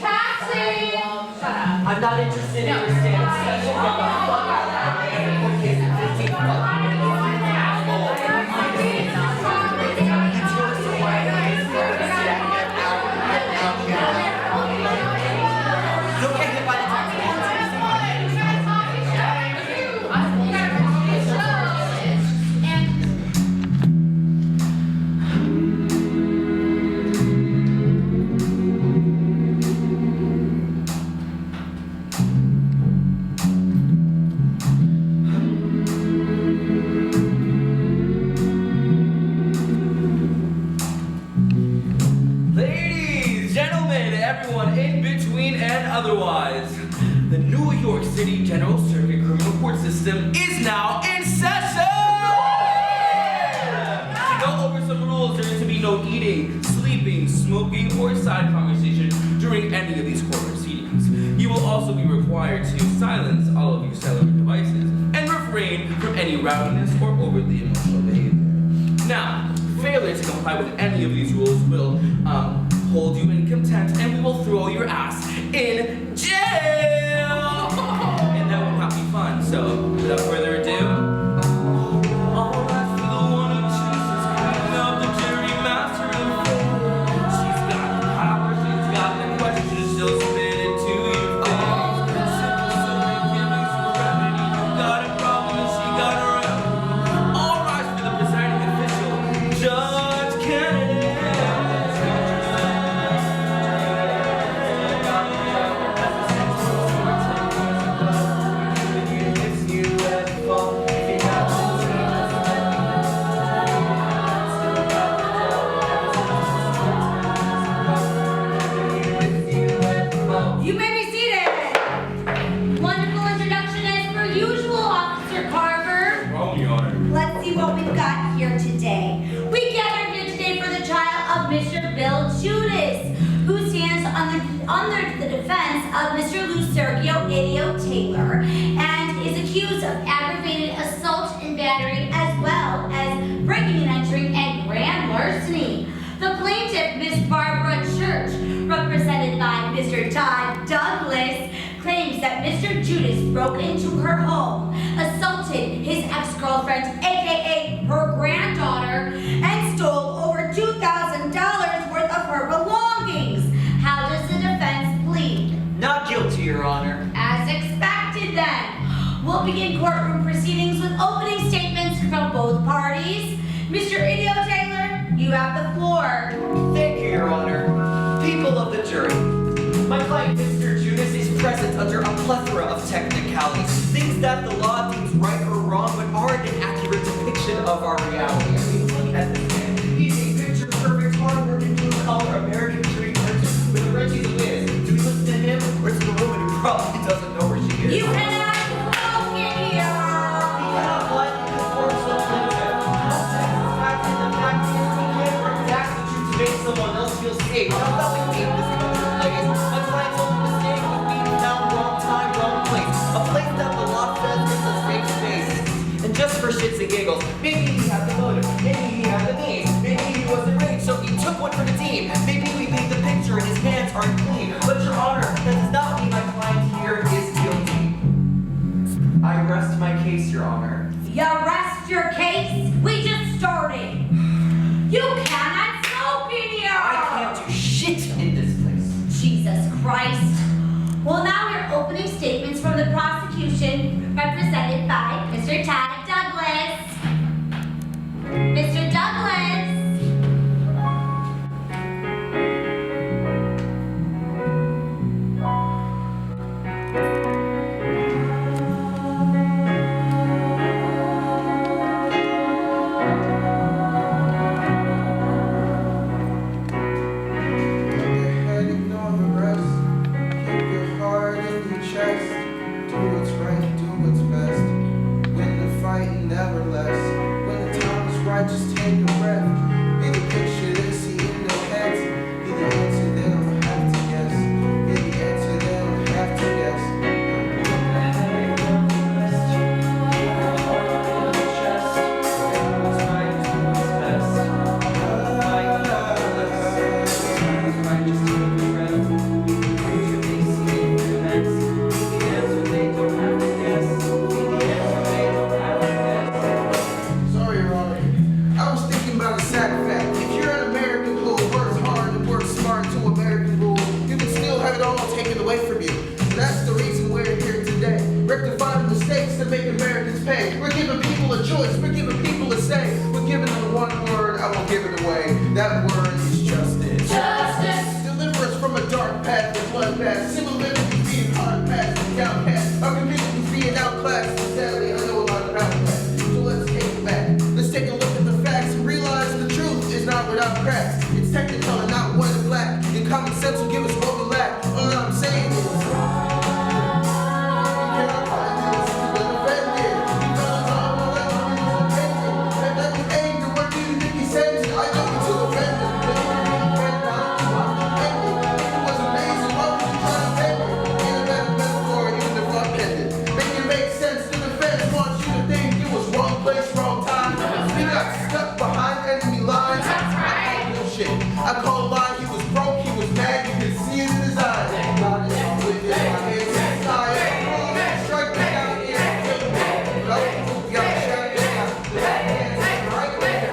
Taxi! Shut up. I'm not interested in your stance. Get the fuck out of here. Airport case in 15 fucking minutes. Don't get hit by the taxi. Ladies, gentlemen, everyone in between and otherwise, the New York City General Circuit Criminal Court System is now in session! To go over some rules, there is to be no eating, sleeping, smoking, or side conversation during any of these court proceedings. You will also be required to silence all of your cellular devices and refrain from any rowdiness or overly emotional behavior. Now, failure to comply with any of these rules will hold you in contempt and we will throw your ass in jail! And that will not be fun, so without further ado, all right for the one who chooses queen of the jury, master of fate. She's got the power, she's got the questions, she'll spit it to your face. Simple, so giving serenity, you got a problem and she got her own. All rise for the presiding official, Judge Kennedy. You may be seated. Wonderful introduction as per usual, Officer Carver. Wrong, Your Honor. Let's see what we've got here today. We gathered here today for the trial of Mr. Bill Judas, who stands under the defense of Mr. LOU-SERGIO IDIO-TAYLOR and is accused of aggravated assault and battery as well as breaking and entering and grand larceny. The plaintiff, Miss Barbara Church, represented by Mr. Todd Douglas, claims that Mr. Judas broke into her home, assaulted his ex-girlfriend, aka her granddaughter, and stole over $2,000 worth of her belongings. How does the defense plead? Not guilty, Your Honor. As expected then. We'll begin courtroom proceedings with opening statements from both parties. Mr. IDIO-TAYLOR, you have the floor. Thank you, Your Honor. People of the jury, my client, Mr. Judas, is present under a plethora of technicalities, things that the law deems right or wrong, but aren't an accurate depiction of our reality. I mean, look at this man. He's a picture-perfect, hard-working, blue-collar American dream merchant with a wrenching whiz. Do we listen to him or to the woman who probably doesn't know where she is? You cannot smoke in here! We cannot let this work so limited. The fact is, we can't redact the truth to make someone else feel safe. That's not the game this country plays. My client's only mistake was being found wrong time, wrong place. A place that the law says is a safe space. And just for shits and giggles, maybe he had the motive, maybe he had the means, maybe he was enraged, so he took one for the team. Maybe we paint the picture and his hands aren't clean. But Your Honor, that does not mean my client here is guilty. I rest my case, Your Honor. You rest your case? We just started. You cannot smoke in here! I can't do shit in this place. Jesus Christ. Well, now we're opening statements from the prosecution, represented by Mr. Todd Douglas. Mr. Douglas. word is justice. Justice. Deliver us from a dark path of bloodbath. Civil liberties being hard passed and downcast. Our communities being outclassed. Sadly, I know a lot about that. So let's take it back. Let's take a look at the facts and realize the truth is not without cracks. It's technicolor, not white and black. And common sense will give us what we lack. All I'm saying is, I call line, he was broke, he was mad, you could see it in his eyes. God is all with it, my hands inside. Strike me down here, kill me. Don't got shot down. Hands right there.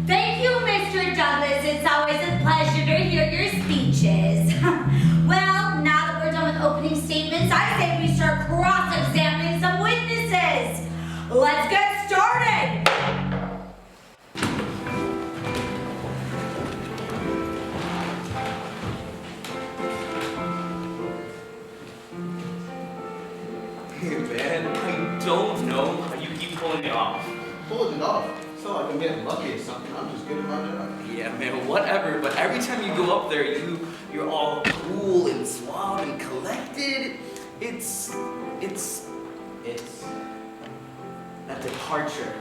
Thank you, Mr. Douglas. It's always a pleasure to hear your speeches. Well, now that we're done with opening statements, I say we start cross-examining some witnesses. Let's get started. Hey man, I don't know how you keep pulling it off. Pulling it off. It's not like I'm getting lucky or something. I'm just good at my job. Yeah, man, whatever. But every time you go up there, you're all cool and suave and collected. It's a departure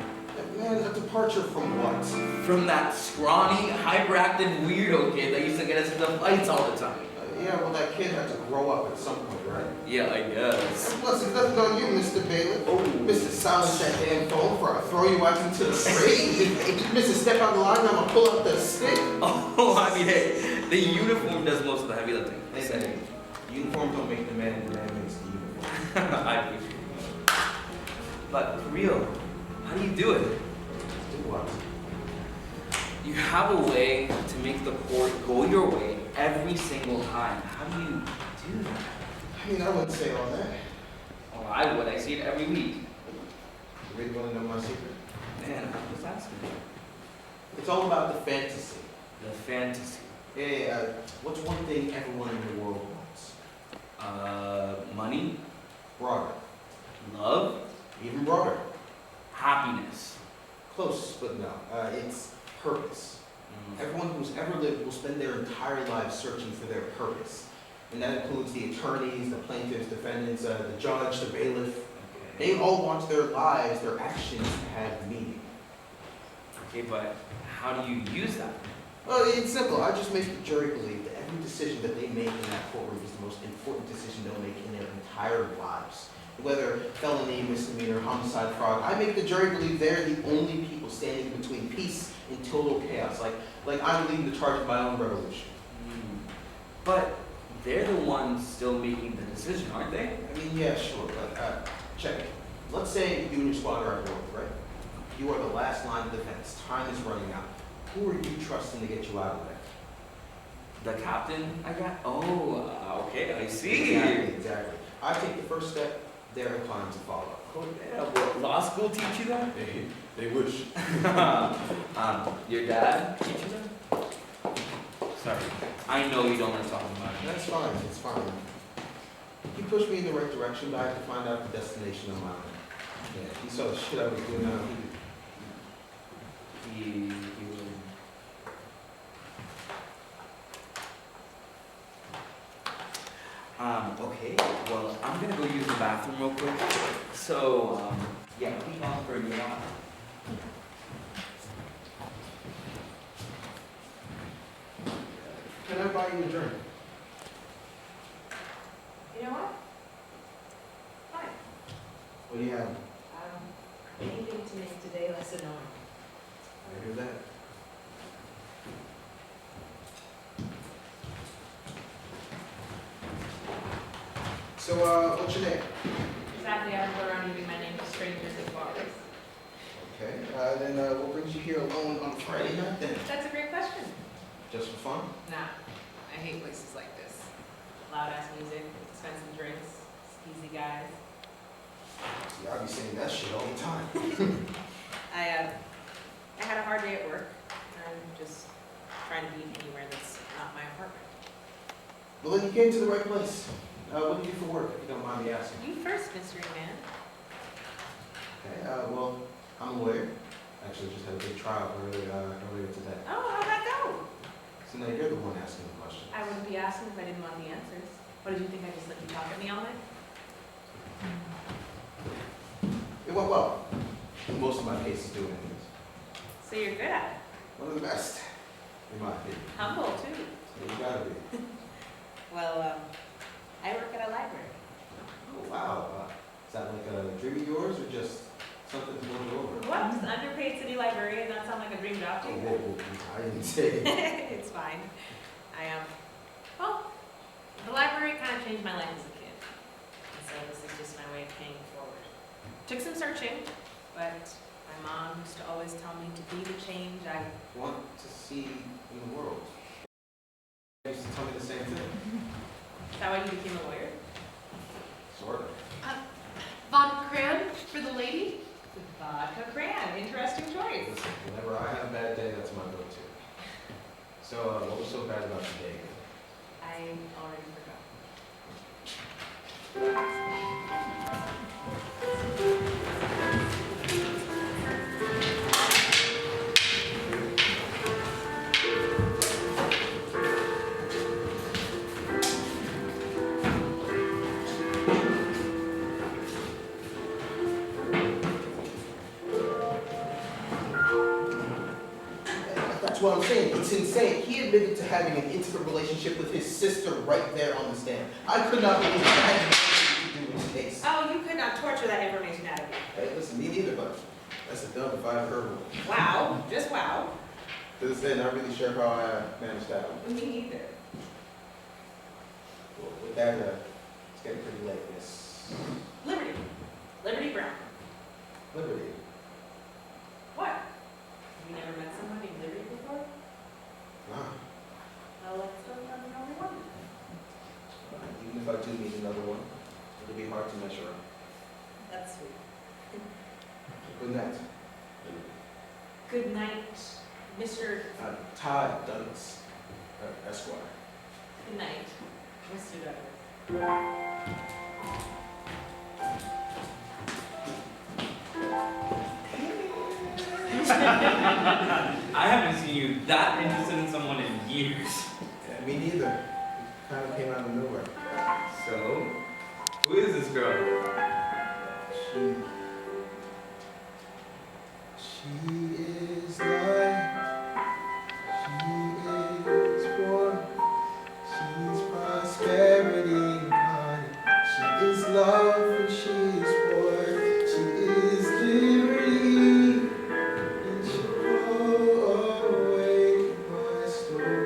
Man, a departure from what? from that scrawny, hyperactive weirdo kid that used to get us into fights all the time. Yeah, well, that kid had to grow up at some point, right? Yeah, I guess. And plus, it's nothing on you, Mr. Bailiff. Oh. Mr. Silence that damn phone before I throw you out into the street. Mr. Step out the line, I'm gonna pull up the stick. Oh, I mean, hey, the uniform does most of the heavy lifting. Hey, uniform don't make the man makes the uniform. I appreciate it. But for real, how do you do it? Do what? You have a way to make the court go your way every single time. How do you do that? I mean, I wouldn't say all that. Oh, I would. I see it every week. You really want to know my secret? Man, I'm just asking. It's all about the fantasy. The fantasy. Yeah, what's one thing everyone in the world wants? Money, Broader. love, Even broader. happiness. Close, but no. It's purpose. Everyone who's ever lived will spend their entire lives searching for their purpose. And that includes the attorneys, the plaintiffs, defendants, the judge, the bailiff. Okay. They all want their lives, their actions to have meaning. Okay, but how do you use that? Well, it's simple. I just make the jury believe that every decision that they make in that courtroom is the most important decision they'll make in their entire lives. Whether felony, misdemeanor, homicide, fraud, I make the jury believe they're the only people standing between peace and total chaos. Like I'm leading the charge of my own revolution. But they're the ones still making the decision, aren't they? I mean, yeah, sure, but check it. Let's say you and your squad are at work, right? You are the last line of defense. Time is running out. Who are you trusting to get you out of there? The captain, I got. Oh, okay, I see. Exactly. I take the first step. They're inclined to follow. Oh, yeah, what, law school teach you that? They wish. Your dad teach you that? Sorry, I know you don't want to talk about it. That's fine. It's fine. He pushed me in the right direction, but I have to find out the destination on my own. Yeah, he saw the shit I was doing. He would. Okay, well, I'm gonna go use the bathroom real quick. So, yeah, keep on for a while. Can I buy you a drink? You know what? Fine. What do you have? Anything to make today less annoying. I hear that. So, what's your name? Exactly, I don't go around giving my name to strangers at bars. Okay, then what brings you here alone on Friday night then? That's a great question. Just for fun? Nah, I hate places like this. Loud ass music, expensive drinks, skeezy guys. be saying that shit all the time. I had a hard day at work. I'm just trying to be anywhere that's not my apartment. Well, then you came to the right place. What do you do for work, if you don't mind me asking? You first, mystery man. Okay, well, I'm a lawyer. Actually, just had a big trial earlier today. Oh, how'd that go? So now you're the one asking the question. I wouldn't be asking if I didn't want the answers. What did you think? I just let you talk at me all night? It went well. Most of my cases do anyways. So you're good at it. One of the best, in my opinion. Humble, too. Yeah, you gotta be. Well, I work at a library. Oh, wow. Is that like a dream of yours or just something to go over? What? Does underpaid city librarian not sound like a dream job to you? Whoa, I didn't say it. It's fine. Well, the library kind of changed my life as a kid. And so this is just my way of paying it forward. Took some searching, but my mom used to always tell me to be the change I Want to see in the world. You used to tell me the same thing. Is that why you became a lawyer? Sort of. Vodka cran for the lady? Vodka cran. Interesting choice. Listen, whenever I have a bad day, that's my go-to. So, what was so bad about your day? I already forgot. That's what I'm saying. It's insane. He admitted to having an intimate relationship with his sister right there on the stand. I could not believe that had anything to do with this case. Oh, you could not torture that information out of me. Hey, listen, me neither, but that's a dub if I've heard one. Wow. Just wow. To this day, not really sure how I managed that one. Me either. Well, with that, it's getting pretty late, Miss Liberty. Liberty Brown. Liberty. What? Have you never met someone named Liberty before? Nah. Well, let's go from the only one. Even if I do meet another one, it'll be hard to measure up. That's sweet. Good night. Good night, Mr. Todd Douglas, Esquire. Good night, Mr. Douglas. I haven't seen you that interested in someone in years. Yeah, me neither. It kind of came out of nowhere. So, who is this girl? She is light. She is warm. She's prosperity incarnate. She is love and she is war. She is liberty. And she'll blow away my storm.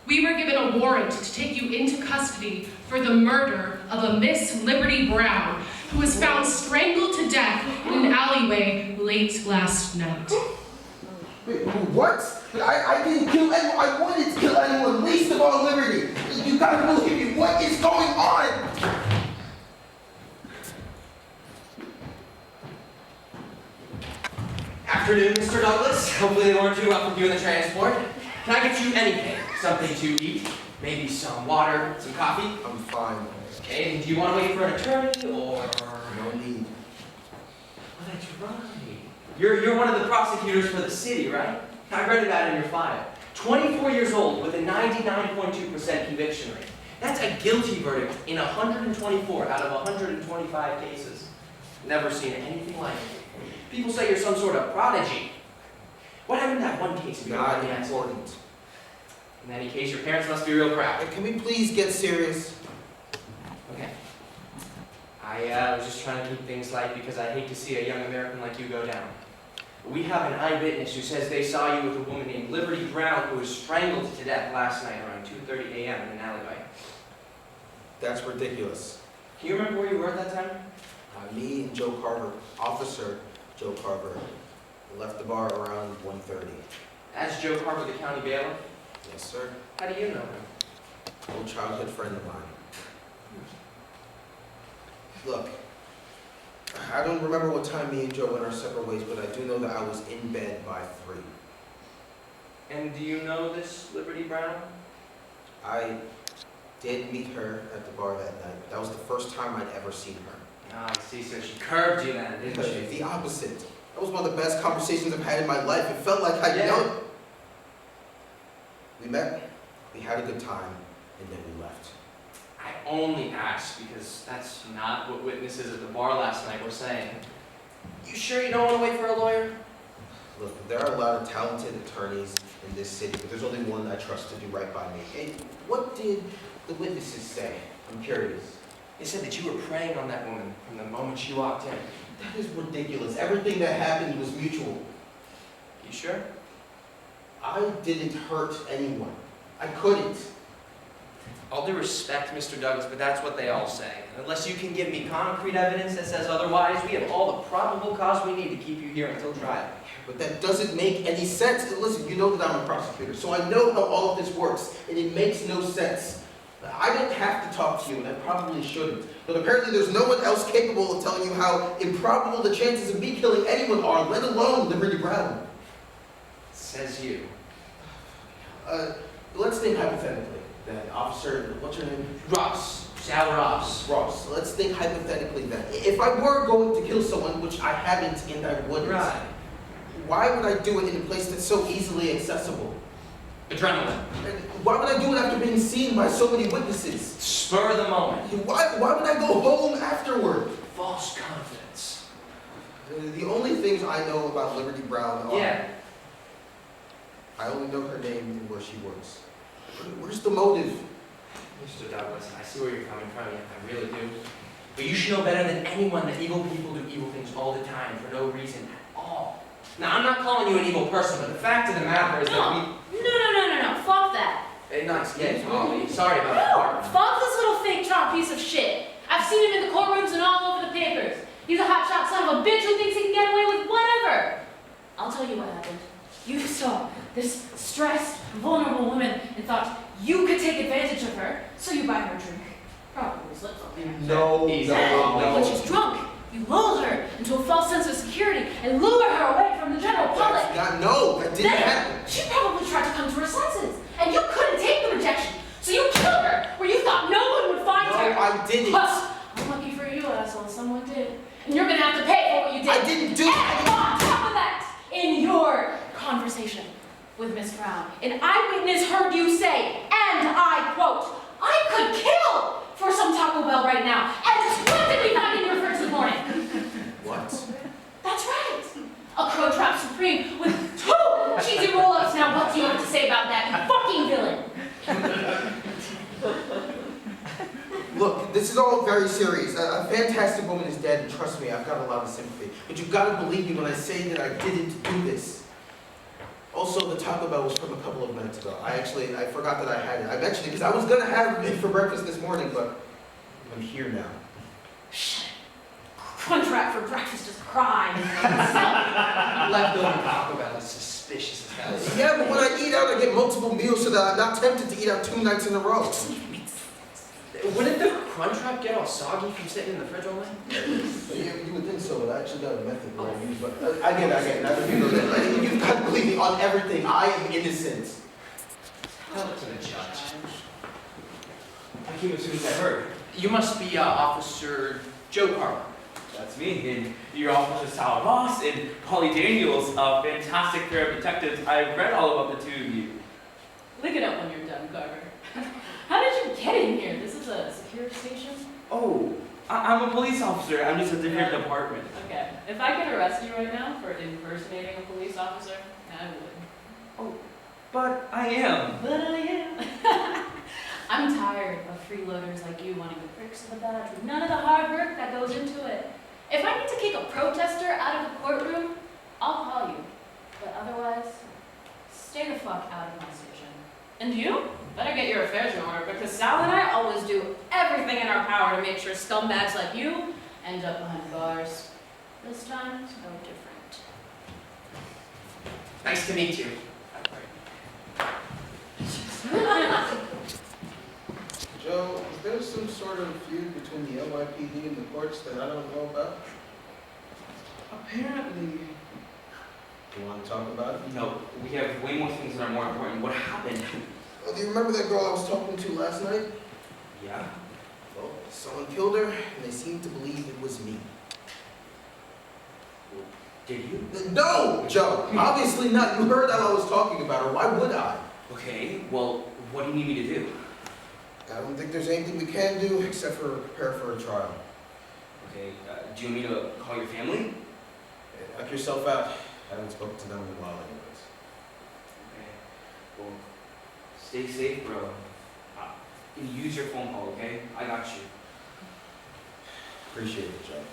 We were given a warrant to take you into custody for the murder of a Miss Liberty Brown, who was found strangled to death in an alleyway late last night. Wait, what? I didn't kill anyone. I wanted to kill anyone, least of all Liberty. You gotta believe me. What is going on? Afternoon, Mr. Douglas. Hopefully they weren't too rough with you in the transport. Can I get you anything? Something to eat? Maybe some water, some coffee? I'm fine. Okay, and do you want to wait for an attorney, or...? No need. Oh, that's right. You're one of the prosecutors for the city, right? I read about it in your file. 24 years old with a 99.2% conviction rate. That's a guilty verdict in 124 out of 125 cases. Never seen anything like it. People say you're some sort of prodigy. What happened in that one case? Not important. In any case, your parents must be real proud. Hey, can we please get serious? Okay. I was just trying to keep things light because I hate to see a young American like you go down. We have an eyewitness who says they saw you with a woman named Liberty Brown who was strangled to death last night around 2:30 a.m. in an alleyway. That's ridiculous. Can you remember where you were at that time? Me and Joe Carver, Officer Joe Carver, left the bar around 1:30. As Joe Carver, the county bailiff? Yes, sir. How do you know him? Old childhood friend of mine. Look, I don't remember what time me and Joe went our separate ways, but I do know that I was in bed by 3. And do you know this Liberty Brown? I did meet her at the bar that night. That was the first time I'd ever seen her. Ah, I see, so she curved you then, didn't she? The opposite. That was one of the best conversations I've had in my life. It felt like I'd known. We met, we had a good time, and then we left. I only asked because that's not what witnesses at the bar last night were saying. You sure you don't want to wait for a lawyer? Look, there are a lot of talented attorneys in this city, but there's only one I trust to do right by me. And what did the witnesses say? I'm curious. They said that you were preying on that woman from the moment she walked in. That is ridiculous. Everything that happened was mutual. sure? I didn't hurt anyone. I couldn't. All due respect, Mr. Douglas, but that's what they all say. Unless you can give me concrete evidence that says otherwise, we have all the probable cause we need to keep you here until trial. But that doesn't make any sense. Listen, you know that I'm a prosecutor, so I know how all of this works, and it makes no sense. I don't have to talk to you, and I probably shouldn't. But apparently there's no one else capable of telling you how improbable the chances of me killing anyone are, let alone Liberty Brown. Says you. Let's think hypothetically that Officer, what's your name? Ross. Sal Ross. Ross. Let's think hypothetically then. If I were going to kill someone, which I haven't and I wouldn't, Right. why would I do it in a place that's so easily accessible? Adrenaline. And why would I do it after being seen by so many witnesses? Spur of the moment. Why would I go home afterward? False confidence. The only things I know about Liberty Brown are... Yeah. I only know her name and where she works. Where's the motive? Mr. Douglas, I see where you're coming from, yeah, I really do. But you should know better than anyone that evil people do evil things all the time for no reason at all. Now, I'm not calling you an evil person, but the fact of the matter is that No, fuck that. Hey, nice, yeah, Molly. Sorry about No, that. fuck this little fake Trump piece of shit. I've seen him in the courtrooms and all over the papers. He's a hotshot son of a bitch who thinks he can get away with whatever. I'll tell you what happened. You saw this stressed, vulnerable woman and thought you could take advantage of her, so you buy her a drink. Probably slips up there. No, But she's drunk. You lull her into a false sense of security and lure her away from the general public. That didn't happen. She probably tried to come to her senses, and you couldn't take the rejection, so you killed her where you thought no one would find her. No, I didn't. Plus, unlucky for you, asshole, someone did. And you're gonna have to pay for what you did. I didn't do And it. on top of that, in your conversation with Miss Brown, an eyewitness heard you say, and I quote, "I could kill for some Taco Bell right now." And what did we find in your fridge this morning? What? That's right. A Crow Trap Supreme with 2 cheesy roll-ups. Now what do you have to say about that, you fucking villain? Look, this is all very serious. A fantastic woman is dead, and trust me, I've got a lot of sympathy. But you've got to believe me when I say that I didn't do this. Also, the Taco Bell was from a couple of minutes ago. I forgot that I had it. I mentioned it because I was going to have it for breakfast this morning, but I'm here now. Shut it. Crunchwrap for breakfast is crime. Leftover Taco Bell is suspicious as hell. Yeah, but when I eat out, I get multiple meals so that I'm not tempted to eat out 2 nights in a row. Wouldn't the Crunchwrap get all soggy from sitting in the fridge all night? You would think so, but I actually got a method that I use. But I get it. I don't know that. You've got to believe me on everything. I am innocent. Tell it to the judge. I came as soon as I heard. You must be Officer Joe Carver. That's me, and your Officer Sal Ross and Polly Daniels, a fantastic pair of detectives. I've read all about the 2 of you. Look it up when you're done, Carver. How did you get in here? This is a security station? Oh, I'm a police officer. I'm just a different department. Okay. If I could arrest you right now for impersonating a police officer, I would. But I am. But I am. I'm tired of freeloaders like you wanting the pricks of the badge with none of the hard work that goes into it. If I need to kick a protester out of the courtroom, I'll call you. But otherwise, stay the fuck out of my station. And you? Better get your affairs in order, because Sal and I always do everything in our power to make sure scumbags like you end up behind bars. This time, it's no different. Nice to meet you. Joe, is there some sort of feud between the LYPD and the courts that I don't know about? Apparently. Do you want to talk about it? No, we have way more things that are more important. What happened? Oh, do you remember that girl I was talking to last night? Yeah. Well, someone killed her, and they seem to believe it was me. Did you? No, Joe, obviously not. You heard how I was talking about her. Why would I? Okay, well, what do you need me to do? I don't think there's anything we can do except for prepare for a trial. Okay, do you want me to call your family? Knock yourself out. I haven't spoken to them in a while anyways. Okay, well, stay safe, bro. Use your phone call, okay? I got you. Appreciate it, Joe.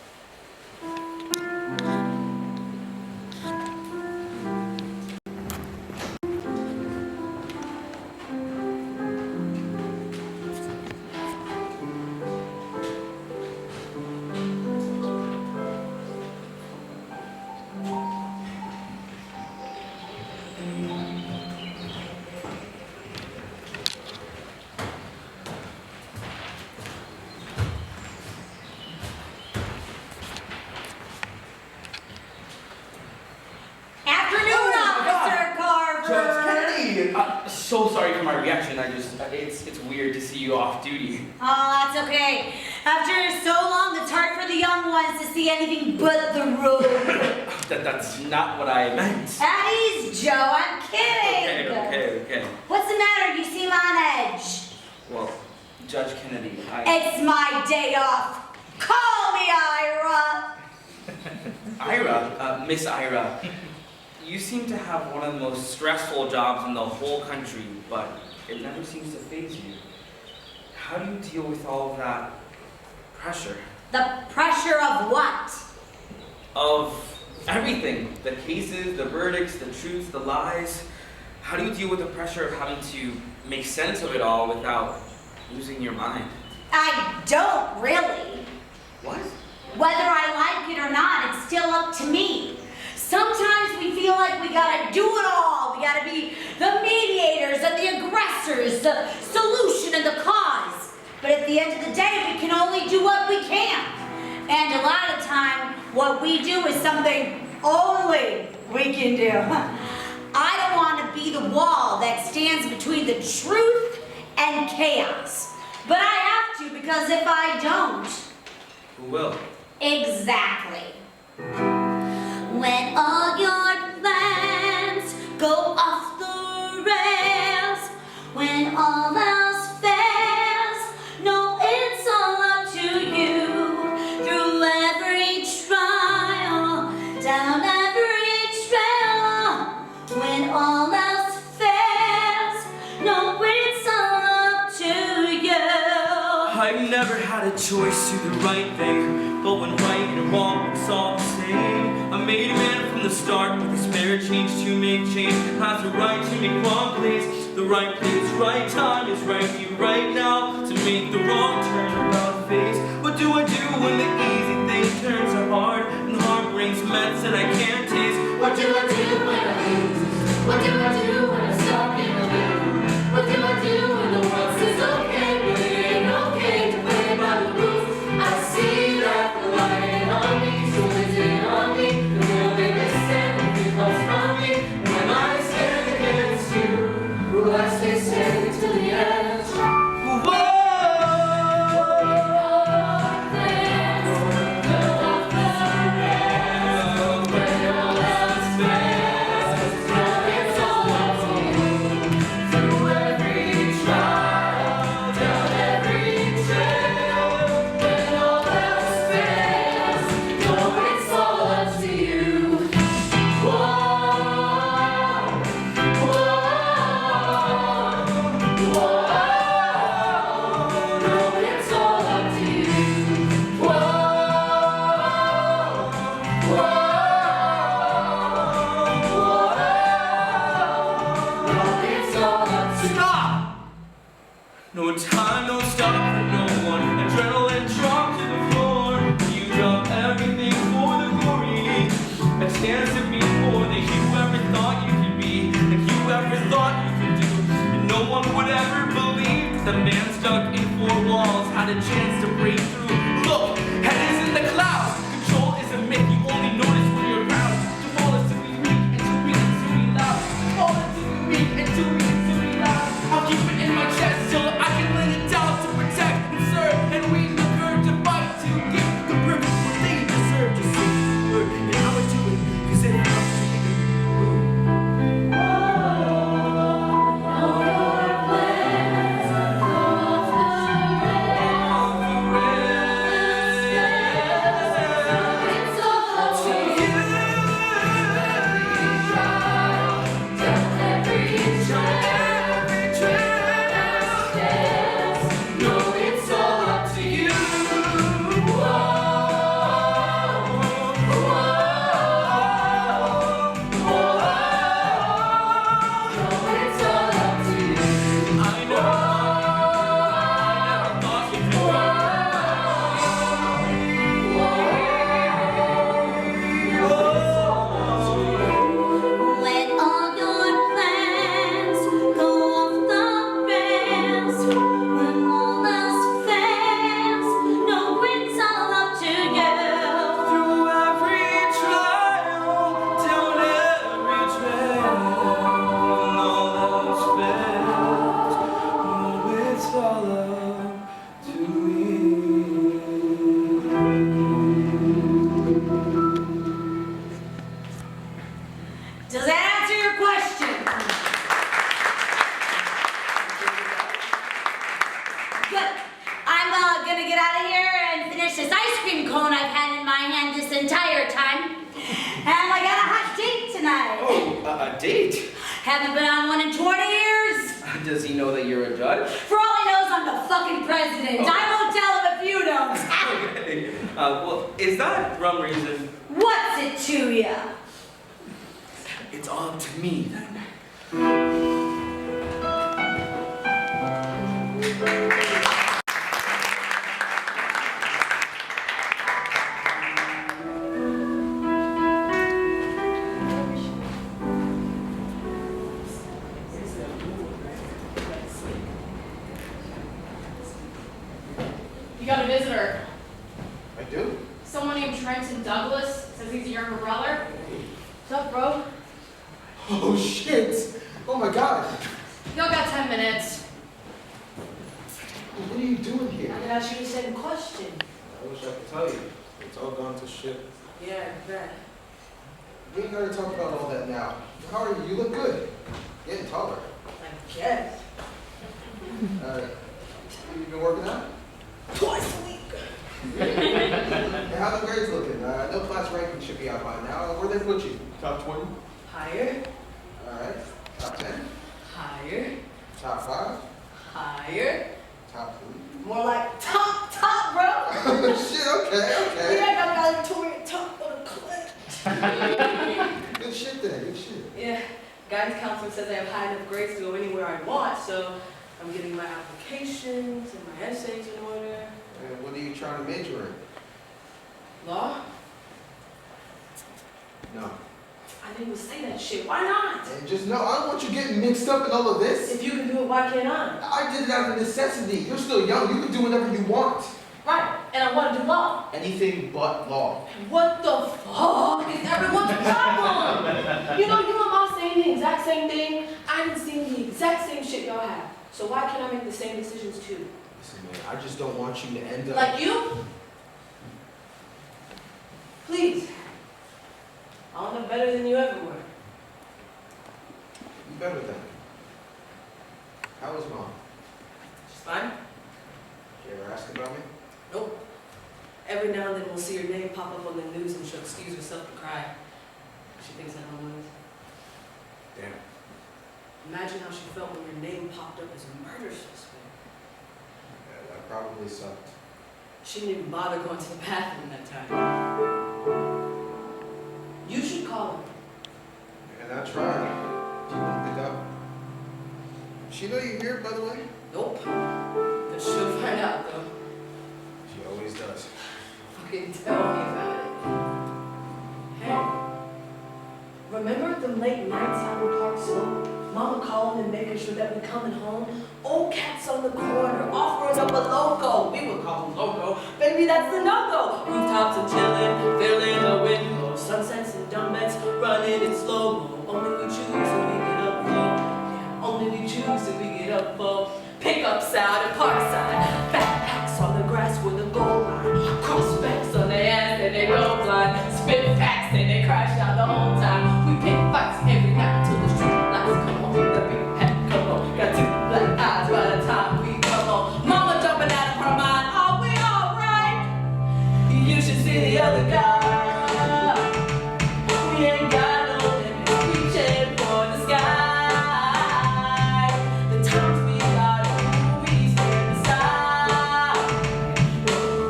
Afternoon, Officer Carver. Judge Kennedy! So sorry for my reaction. It's weird to see you off duty. Oh, that's okay. After so long, it's hard for the young ones to see anything but the road. That's not what I meant. At ease, Joe. I'm kidding. Okay. What's the matter? You seem on edge. Well, Judge Kennedy, It's my day off. Call me Ira. Ira, Miss Ira, you seem to have one of the most stressful jobs in the whole country, but it never seems to faze you. How do you deal with all of that pressure? The pressure of what? Of everything. The cases, the verdicts, the truths, the lies. How do you deal with the pressure of having to make sense of it all without losing your mind? I don't really. What? Whether I like it or not, it's still up to me. Sometimes we feel like we gotta do it all. We gotta be the mediators and the aggressors, the solution and the cause. But at the end of the day, we can only do what we can. And a lot of time, what we do is something only we can do. I don't want to be the wall that stands between the truth and chaos. But I have to, because if I don't... Who will? Exactly. When all your plans go off the rails, when all else fails, no, it's all up to you. Through every trial, down every trail, when all else fails, no, it's all up to you. I've never had a choice to do the right thing, but when right and wrong it's all the same. I made a man from the start with a spare change to make change. Has the right to make wrong place, the right place, right time is right here, right now, to make the wrong turn about face. What do I do when the easy thing turns to hard, and the hard brings meds that I can't taste? What do I do when I lose? What do I do when I'm stuck in the loop? What do I do when the world says okay, but it ain't okay to play by the rules? I see that the light on me, so is it on me? The will they listen if it comes from me? And when I stand against you, will I stay steady till the end? No time, no stop for no one. Adrenaline dropped to the floor. You drop everything for the glory. A chance to be more than you ever thought you could be, than you ever thought you could do. And no one would ever believe that the man stuck in four walls had a chance to break through. Look, head is in the clouds. Control is a myth you only notice when you're around. To fall is to be weak and to be is to be loud. To fall is to be weak and to be is to be loud. I'll keep it in my chest till I can lay it down to protect and serve. And we the courage to fight to give the purpose what they deserve to see. And how I do it, 'cause it helps me. All your plans go off the rails. date? Haven't been on one in 20 years. Does he know that you're a judge? For all he knows, I'm the fucking president. Oh. I won't tell him if you don't. Okay. Well, is that rum reason? What's it to ya? It's all up to me then. You got a visitor. I do. Someone named Trenton Douglas says he's a younger brother. What's up, bro? Oh shit! Oh my god! Y'all got 10 minutes. What are you doing here? I can ask you the same question. I wish I could tell you. It's all gone to shit. Yeah, I bet. We ain't gotta talk about all that now. How are you? You look good. Getting taller. I guess. You been working out? Twice a week. And how the grades looking? No class ranking should be out by now. Where they put you? Top 20? Higher, Alright. Top 10? higher, Top 5? higher. Top More like top, bro. 3? Shit, okay. Yeah, I got valedictorian top of the class. Good shit then, good shit. Yeah, guidance counselor says I have high enough grades to go anywhere I want, so I'm getting my applications and my essays in order. And what are you trying to major in? Law? No. I didn't even say that shit. Why not? And just know, I don't want you getting mixed up in all of this. If you can do it, why can't I? I did it out of necessity. You're still young. You can do whatever you want. Right, and I want to do law. Anything but law. What the fuck is everyone's problem? You know, you and mom saying the exact same thing. I didn't see the exact same shit y'all have. So why can't I make the same decisions too? Listen, man, I just don't want you to end up... Like you? Please. I'll know better than you ever were. You better than. How was mom? She's fine? Did you ever ask about me? Nope. Every now and then we'll see her name pop up on the news and she'll excuse herself to cry. She thinks I don't know. Damn. Imagine how she felt when her name popped up as a murder suspect. Yeah, that probably sucked. She didn't even bother going to the bathroom that time. You should call her. And I tried. She wouldn't pick up. She know you're here, by the way? Nope. But she'll find out though. She always does. Fucking tell me about it. Hey. Remember the late nights out in Park Slope? Mama calling and making sure that we're coming home? Old cats on the corner offering up a loco. We would call them loco. Baby, that's the no-go. Rooftops and chillin', filling the window. Sunsets and dumb bets running in slow-mo. Only we choose and we get up low. Yeah, only we choose and we get up low. Pickups out at Parkside. Backpacks on the grass with a goal line. Cross backs on their ass and they go blind. Spit packs and they crash out the whole time. We pick fights every night till the street lights come on. The big hat come on. Got two black eyes by the time we come on. Mama jumping out of her mind. Are we alright? You should see the other guy. We ain't got no limits. Reaching for the sky. The times we got movies in the side.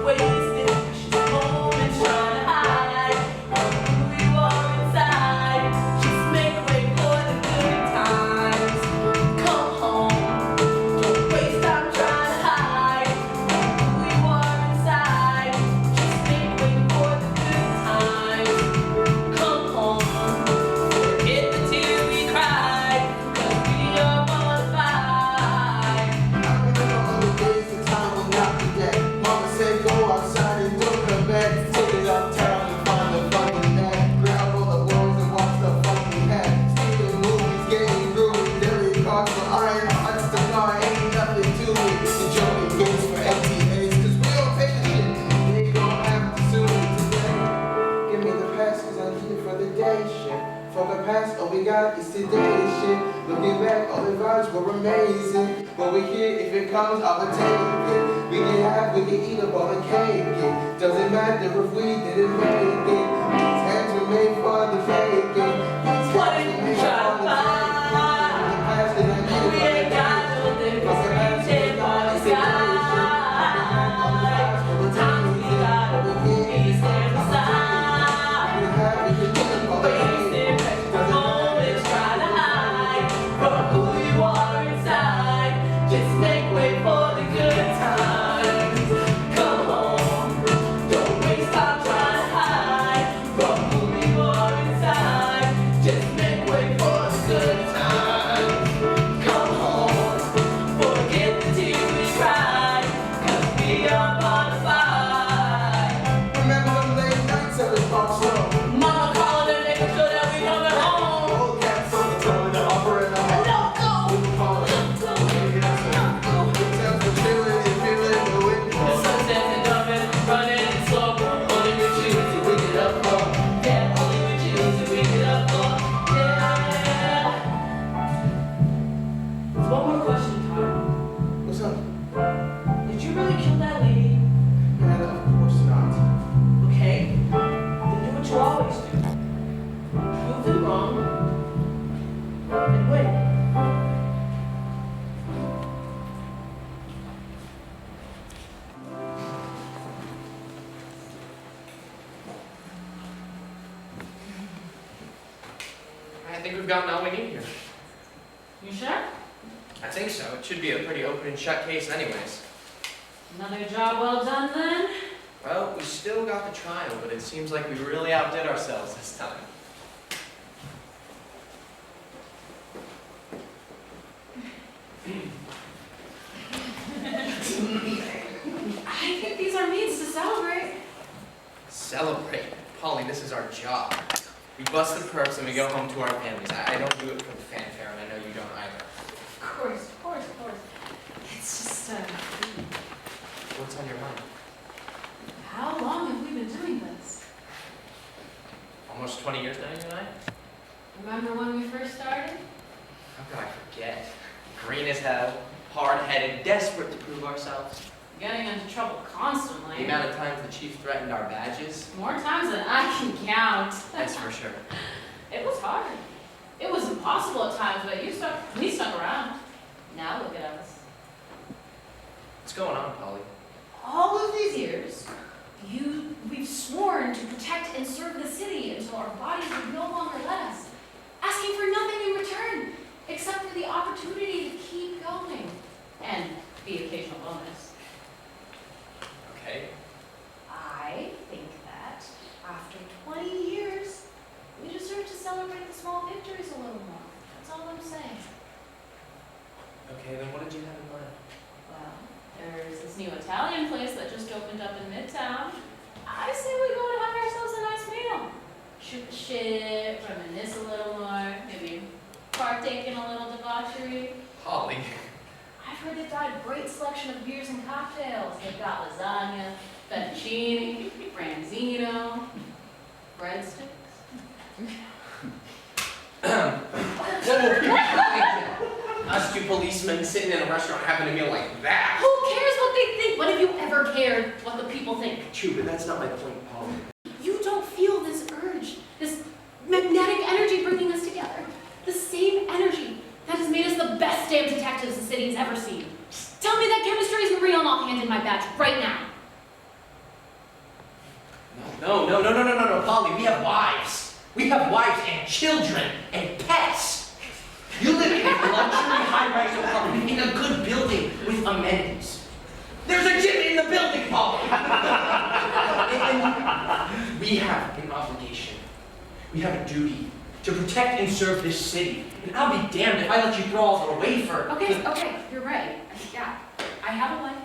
Wasted precious moments trying to hide who we were inside. Just make way for the good times. Come home. Don't waste time trying to hide who we were inside. Just make way for the good times. Come home. Forget the tears we cried. 'Cause we are bona fide. I remember all the days the time was not forget. Mama said go outside and don't come back. Take it uptown and find the fucking bag. Grab all the walls and watch the fucking hat. Stealing movies, getting ruined. Dairy cars for iron. I just don't know, ain't nothing to it. Enjoying goods for MTAs. 'Cause we all pay the shit. They gon' have to sue me today. Give me the pass 'cause I need it for the day shit. For the past, all we got is today's shit. Looking back, all the vibes were amazing. But we here, if it comes, I'ma take it. We can have, we can eat up all the cake. It doesn't matter if we didn't make it. These hands were made for the faking. These What hands did were you made try for to the we've gotten all we need here. You sure? I think so. It should be a pretty open and shut case anyways. Another job well done then? Well, we still got the trial, but it seems like we really outdid ourselves this time. I think these are means to celebrate. Celebrate. Polly, this is our job. We bust the perps and we go home to our families. I don't do it for the fanfare, and I know you don't either. Of course. It's just, What's on your mind? how long have we been doing this? Almost 20 years now, you and I? Remember when we first started? How could I forget? Green as hell, hard-headed, desperate to prove ourselves. Getting into trouble constantly. The amount of times the chief threatened our badges, More times than I can count. that's for sure. It was hard. It was impossible at times, but we stuck around. Now look at us. What's going on, Polly? All of these years, we've sworn to protect and serve the city until our bodies would no longer let us, asking for nothing in return, except for the opportunity to keep going, and the occasional bonus. Okay. I think that after 20 years, we deserve to celebrate the small victories a little more. That's all I'm saying. Okay, then what did you have in mind? Well, there's this new Italian place that just opened up in Midtown. I say we go and have ourselves a nice meal. Shoot the shit, reminisce a little more, maybe partake in a little debauchery. Polly. I've heard they've got a great selection of beers and cocktails. They've got lasagna, fettuccine, branzino, breadsticks. Us two policemen sitting in a restaurant having a meal like that. Who cares what they think? When have you ever cared what the people think? True, but that's not my point, Polly. You don't feel this urge, this magnetic energy bringing us together. The same energy that has made us the best damn detectives the city has ever seen. Tell me that chemistry isn't real and I'll hand in my badge right now. No, Polly, we have wives. We have wives and children and pets. You live in a luxury high-rise apartment in a good building with amenities. There's a gym in the building, Polly. And we have an obligation. We have a duty to protect and serve this city. And I'll be damned if I let you throw all that away for... Okay, you're right. Yeah, I have a wife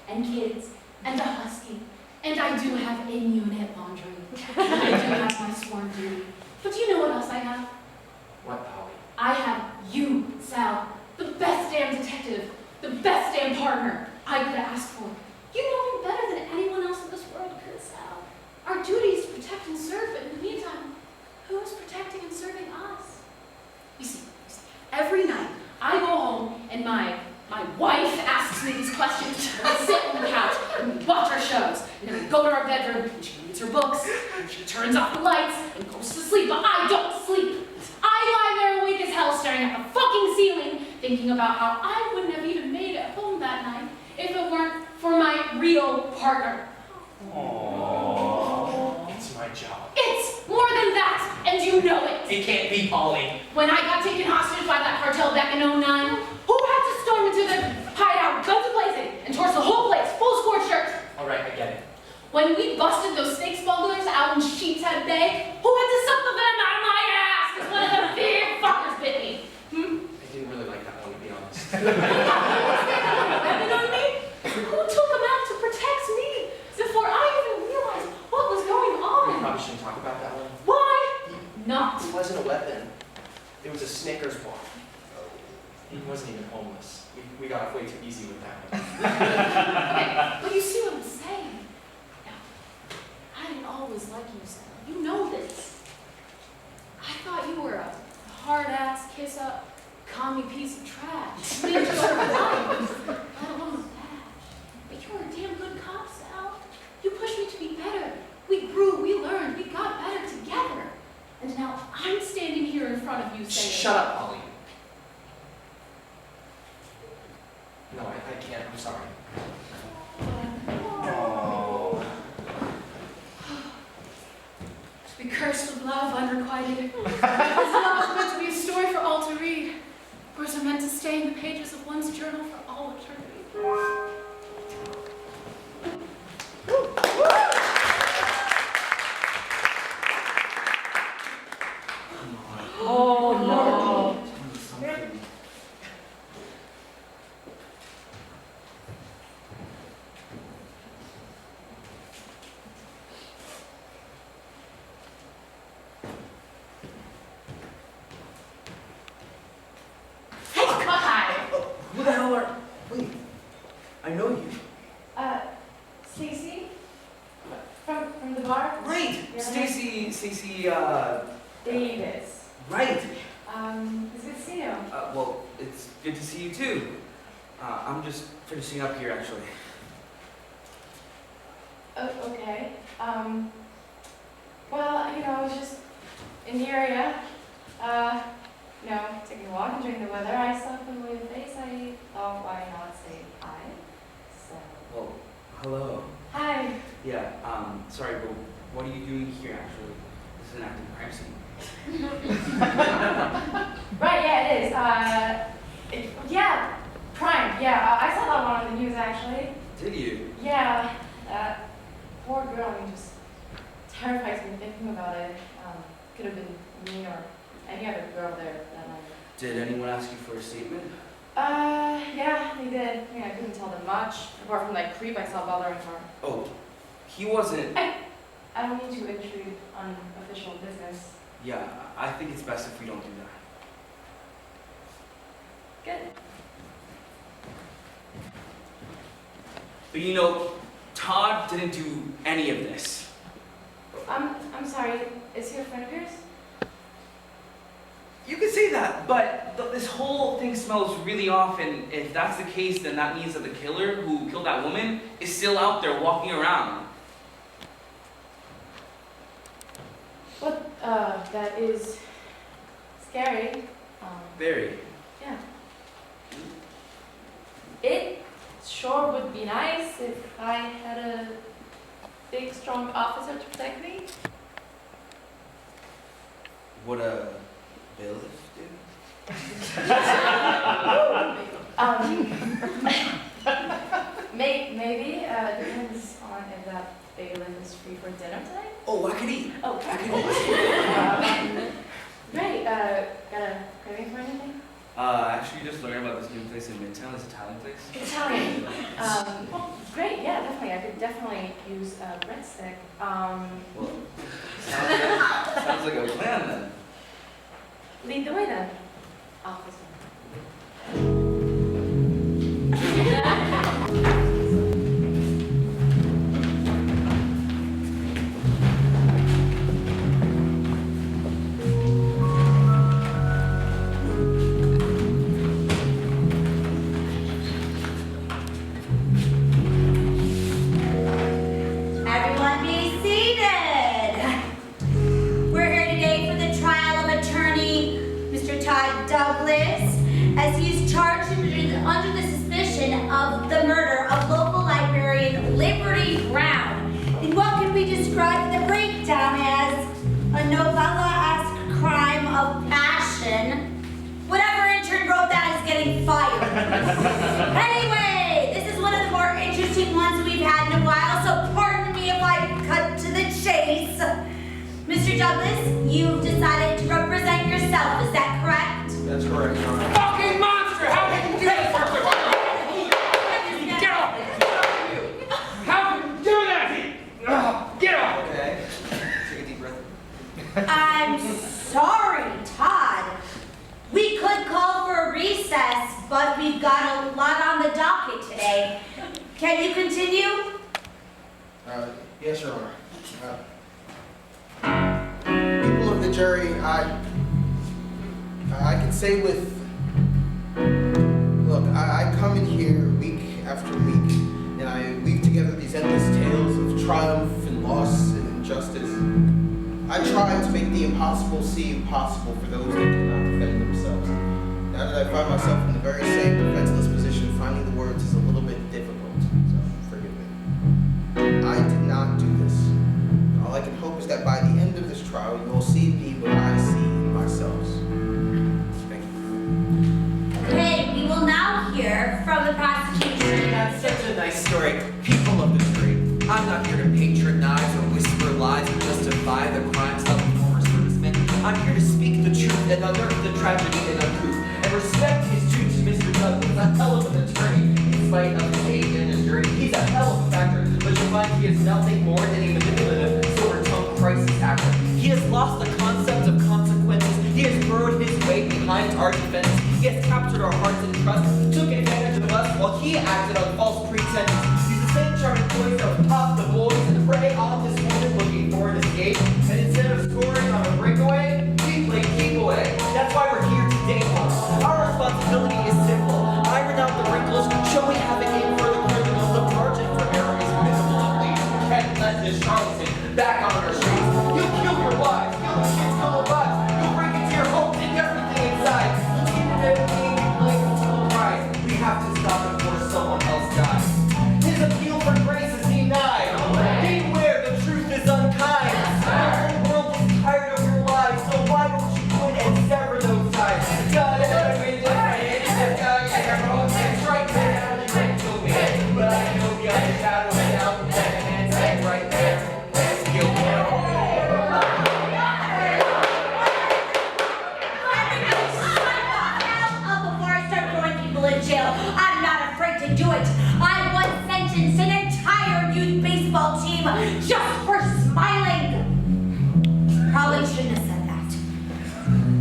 and kids and a husky. And I do have in-unit laundry. And I do have my sworn duty. But do you know what else I have? What, Polly? I have you, Sal, the best damn detective, the best damn partner I could ask for. You know him better than anyone else in this world could, Sal. Our duty is to protect and serve, but in the meantime, who is protecting and serving us? You see, every night I go home and my wife asks me these questions. I sit on the couch and we watch our shows. And then we go to our bedroom and she reads her books and she turns off the lights and goes to sleep, but I don't sleep. I lie there awake as hell staring at the fucking ceiling thinking about how I wouldn't have even made it home that night if it weren't for my real partner. Aww. It's my job. It's more than that, and you know it. It can't be, Polly. When I got taken hostage by that cartel back in 09, who had to storm into the hideout, guns blazing, and torch the whole place, full scorched shirt? All right, I get it. When we busted those snake smugglers out in Sheepshead Bay, who had to suck the venom out of my ass because one of them big fuckers bit me? I didn't really like that one, to be honest. Weapon on me? Who took him out to protect me before I even realized what was going We on? probably shouldn't talk about that one. Why not? It wasn't a weapon. It was a Snickers bar. He wasn't even homeless. We got off way too easy with that one. Okay, but you see what I'm saying? Now, I didn't always like you, Sam. You know this. I thought you were a hard-ass, kiss-up, commie piece of trash. You didn't deserve a life, let alone a badge. But you were a damn good cop, Sal. You pushed me to be better. We grew, we learned, we got better together. And now I'm standing here in front of you saying... Shut up, Polly. No, I can't. I'm sorry. Oh. To be cursed with love unrequited. This love was meant to be a story the pages of one's journal for all eternity. Oh no. Hey, hi. Who the hell are... Wait. I know you. Stacy? From the bar? Right! Yeah. Stacy, Davis. right. It's good to see you. Well, it's good to see you too. I'm just finishing up here, actually. Oh, okay. Well, I was just in the area, taking a walk, enjoying the weather. I saw a familiar face. I thought, why not say hi? So. Well, hello. Hi. Yeah, sorry, but what are you doing here, actually? This is an active crime scene. Right, yeah, it is. Yeah, crime. Yeah, I saw that one on the news, actually. Did you? Yeah, that poor girl, just terrifies me thinking about it. Could have been me or any other girl there that night. Did anyone ask you for a statement? Yeah, they did. I mean, I couldn't tell them much, apart from that creep I saw bothering her. Oh, he wasn't... I don't mean to intrude on official business. Yeah, I think it's best if we don't do that. Good. But Todd didn't do any of this. I'm sorry, is he a friend of yours? You could say that, but this whole thing smells really off, and if that's the case, then that means that the killer who killed that woman is still out there walking around. Well, that is scary. Very. Yeah. It sure would be nice if I had a big, strong officer to protect me. What a bailiff do? Maybe. Depends on if that bailiff is free for dinner tonight. Oh, I could eat. Oh, I could eat. Great. Got a craving for anything? Actually, just learned about this new place in Midtown, this Italian place. Italian. Great. Yeah, definitely. I could definitely use a breadstick. Well, sounds like a plan then. Lead the way then, officer. Everyone be seated. We're here today for the trial of attorney Mr. Todd Douglas, as he is charged under the suspicion of the murder of local librarian Liberty Brown in what can be described in the breakdown as a novella-esque crime of passion. Whatever intern wrote that is getting fired. Anyway, this is one of the more interesting ones we've had in a while, so pardon me if I cut to the chase. Mr. Douglas, you've decided to represent yourself, is that correct? That's correct, Your Honor. Fucking monster! How did you do this? Get off! How did you do that? Get off! Okay. Take a deep breath. I'm sorry, Todd. We could call for a recess, but we've got a lot on the docket today. Can you continue? Yes, Your Honor. People of the jury, I can say with, look, I come in here week after week, and I weave together these endless tales of triumph and loss and injustice. I try to make the impossible seem possible for those that cannot defend themselves. Now that I find myself in the very same defenseless position, finding the words is a little bit difficult, so forgive me. I did not do this. All I can hope is that by the end of this trial, you will see in me what I see in myself. Thank you. Okay, we will and unearth the tragedy in uncouth. And respect is due to Mr. Douglas, a hell of an attorney, in spite of his age and his journey. He's a hell of a factor, but you'll find he is nothing more than a manipulative, silver-tongued crisis actor. He has lost the concept of consequences. He has burrowed his way behind our defense. He has captured our hearts and trust, took advantage of us while he acted on false pretenses. He's the same charming boys that would pop the boys and prey on this woman looking for an escape. And instead of scoring on a breakaway, we play keep away. That's why we're here today, folks. Our responsibility is simple. Iron out the wrinkles, show we have it in for the criminals. The margin for error is minimal at least. We can't let this charlatan back on our streets. You'll kill your wives, kill the kids, kill the wives. You'll break into your homes and everything inside. You'll keep it everything you play until it rise. We have to stop it before someone else dies. His appeal for grace is denied. Beware, the truth is unkind. The whole world is tired of your lies, so why don't you quit and sever those ties? God, everything it's right there, you ain't to me. But I know beyond the shadow of doubt, that man's head right there. That's guilty. Before I start throwing people in jail, I'm not afraid to do it. I once sentenced an entire youth baseball team just for smiling. Probably shouldn't have said that.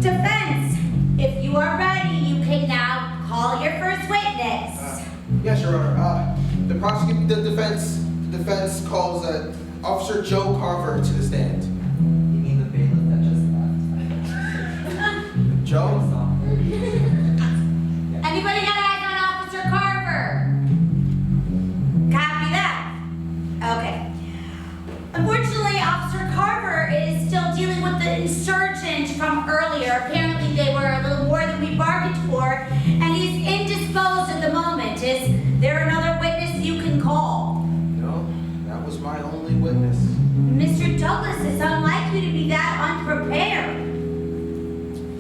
Defense, if you are ready, you can now call your first witness. Yes, Your Honor. The defense calls Officer Joe Carver to the stand. You mean the bailiff that just left? Joe? Anybody got eyes on Officer Carver? Copy that. Okay. Unfortunately, Officer Carver is still dealing with the insurgent from earlier. Apparently, they were a little more than we bargained for, and he's indisposed at the moment. Is there another witness you can call? No, that was my only witness. Mr. Douglas is unlikely to be that unprepared.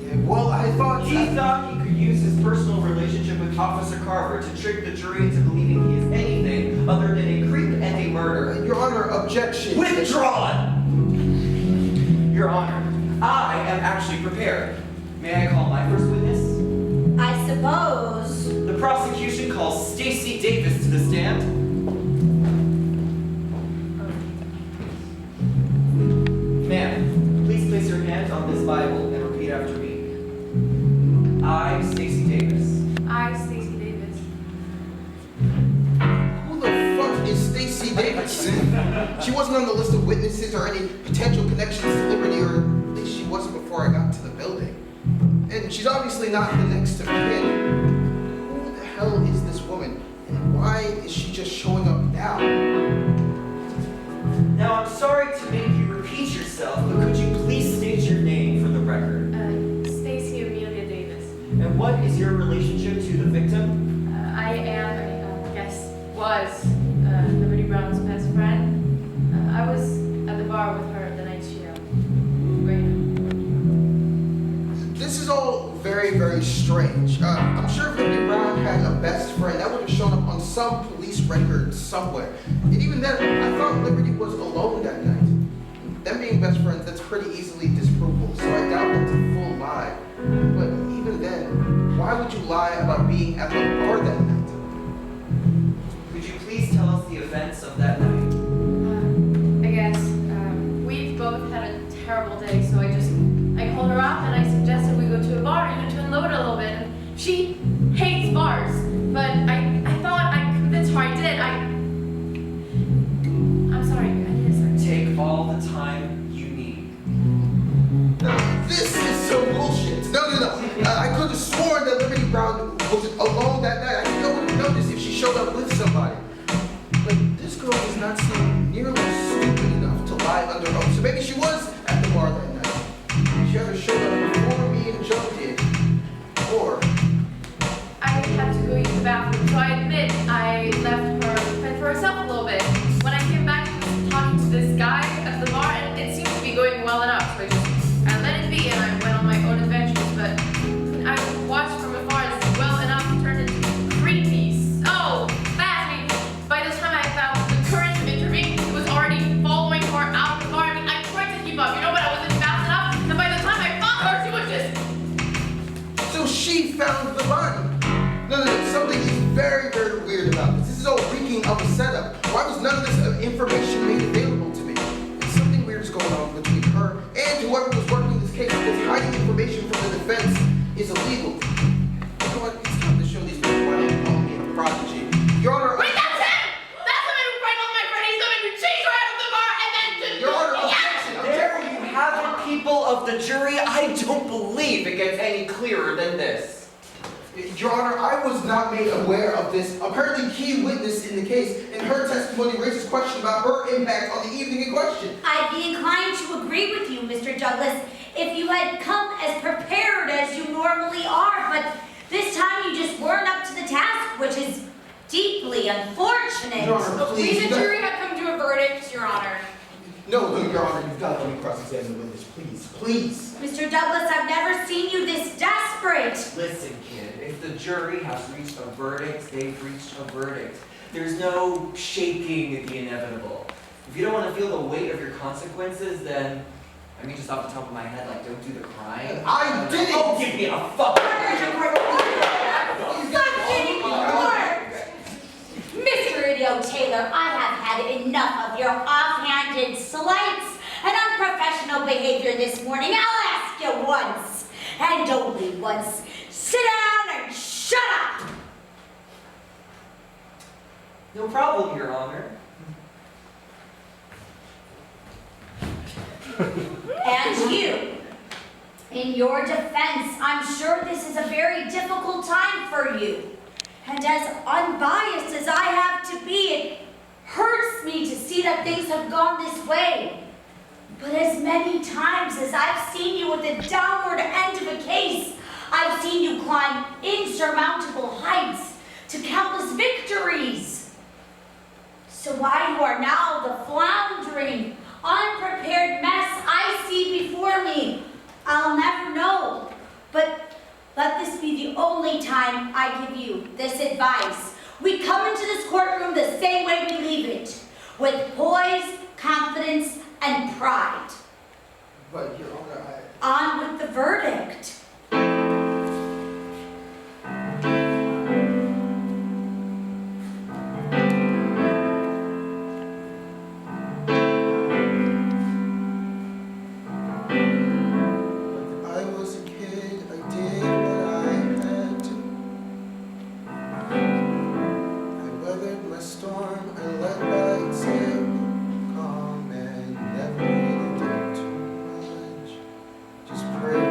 Yeah, well, I thought He thought he could use his personal relationship with Officer Carver to trick the jury into believing he is anything other than a creep and a murderer. Your Honor, objection. Withdrawn! Your Honor, I am actually prepared. May I call my first witness? I suppose. The prosecution calls Stacey Davis to the stand. Ma'am, please place your hand on this Bible and repeat after me. I, Stacey Davis. I, Stacey Davis. Who the fuck is Stacey Davis? She wasn't on the list of witnesses or any potential connections to Liberty, or at least she wasn't before I got to the building. And she's obviously not the next of kin. Who the hell is this woman? And why is she just showing up now? Now, I'm sorry to make you repeat yourself, but could you please state your name for the record? Stacey Amelia Davis. And what is your relationship to the victim? I am, was Liberty Brown's best friend. I was at the bar with her the night she GREENE. This is all very, very strange. I'm sure if Liberty Brown had a best friend, that would have shown up on some police record somewhere. And even then, I thought Liberty was alone that night. Them being best friends, that's pretty easily disprovable, so I doubt that's a full lie. But even then, why would you lie about being at the bar that night? Could you please tell us the events of that night? We've both had a terrible day, so I called her up and I suggested we go to a bar even to unload a little bit. And she hates bars, but I thought I convinced her I did. I'm sorry, I need a second. Take all the time you need. This is so bullshit. No. I could have sworn that Liberty Brown was alone that night. I think no one would notice if she showed up with somebody. But this girl does not seem nearly stupid enough to lie under oath. So maybe she was at the bar that night. She either showed up before me and Joe did, or... I had to go use the bathroom, so I admit I left her to fend for herself a little bit. When I came back, she was talking to this guy at the bar, and it seemed to be going well enough. So I let it be, and I went on my own adventures. But I watched from afar as well enough to turn into creepy. So fast. By the time I found the courage to intervene, it was already following her out the bar. I tried to keep up, but I wasn't fast enough. And by the time I found her, she was just found the body. No, something is very, very weird about this. This is all reeking of a setup. Why was none of this information made available to me? And something weird is going on between her and whoever was working this case, because hiding information from the defense is illegal. You know what? It's time to show these people why they call me a prodigy. Your Honor, Wait, that's him! That's the man who strangled my friend. He's the man who chased her out of the bar and then Your Honor, objection, There you have it, people of the jury. I don't believe it gets any clearer than this. Your Honor, I was not made aware of this apparently key witness in the case, and her testimony raises question about her impact on the evening in question. I'd be inclined to agree with you, Mr. Douglas, if you had come as prepared as you normally are, but this time you just weren't up to the task, which is deeply unfortunate. Your Honor, please. The jury had come to a verdict, Your Honor. No, Your Honor, you've got to let me cross-examine the witness, please, please. Mr. Douglas, I've never seen you this desperate. Listen, kid, if the jury has reached a verdict, they've reached a verdict. There's no shaking the inevitable. If you don't want to feel the weight of your consequences, then, I mean, just off the top of my head, like, don't do the crime. I didn't! Oh, give me a fuck! Mr. IDIO-TAYLOR, I have had enough of your offhanded slights and unprofessional behavior this morning. I'll ask you once, and only once. Sit down and shut up! No problem, Your Honor. And you, in your defense, I'm sure this is a very difficult time for you. And as unbiased as I have to be, it hurts me to see that things have gone this way. But as many times as I've seen you at the downward end of a case, I've seen you climb insurmountable heights to countless victories. So why you are now the floundering, unprepared mess I see before me, I'll never know. But let this be the only time I give you this advice. We come into this courtroom the same way we leave it, with poise, confidence, and pride. But, Your Honor, On with the verdict. I was a kid, I did what I had to. I weathered my storm, I let my example calm and never really did too much. Just pray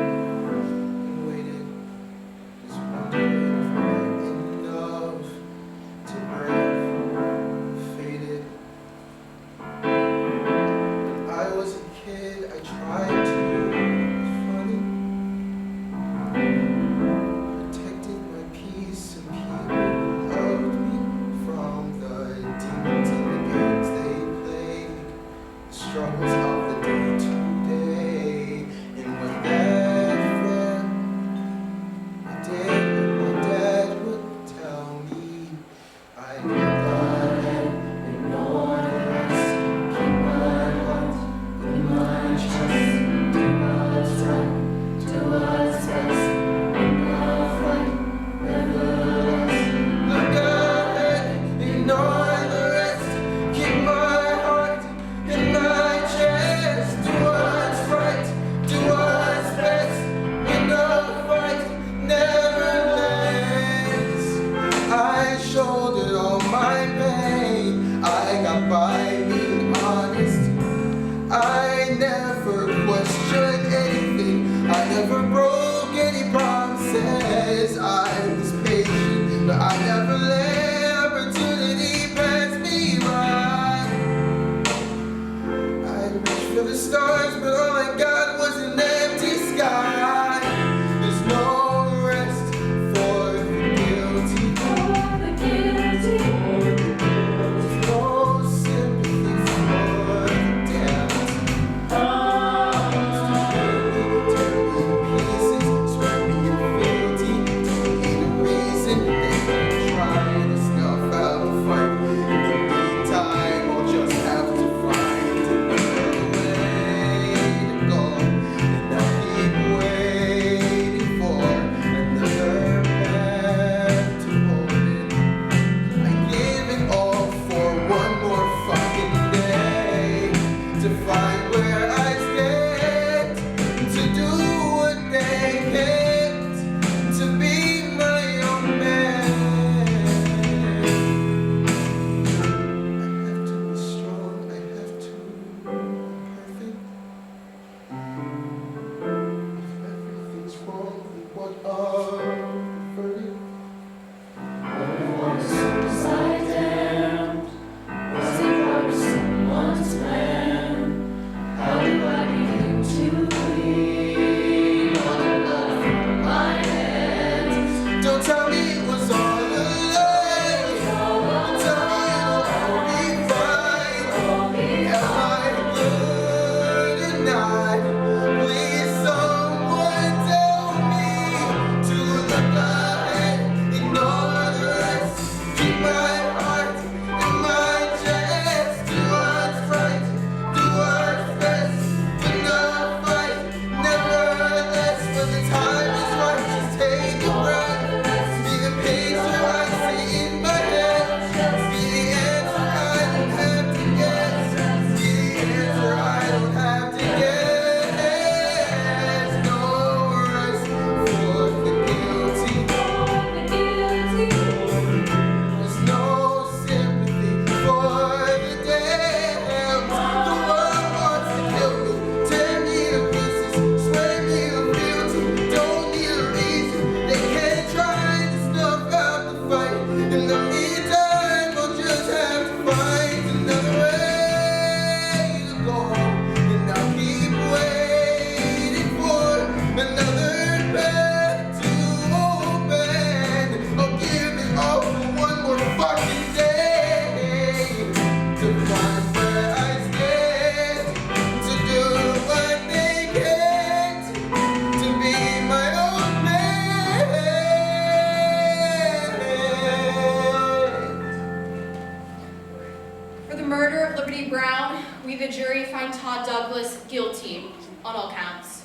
on all counts.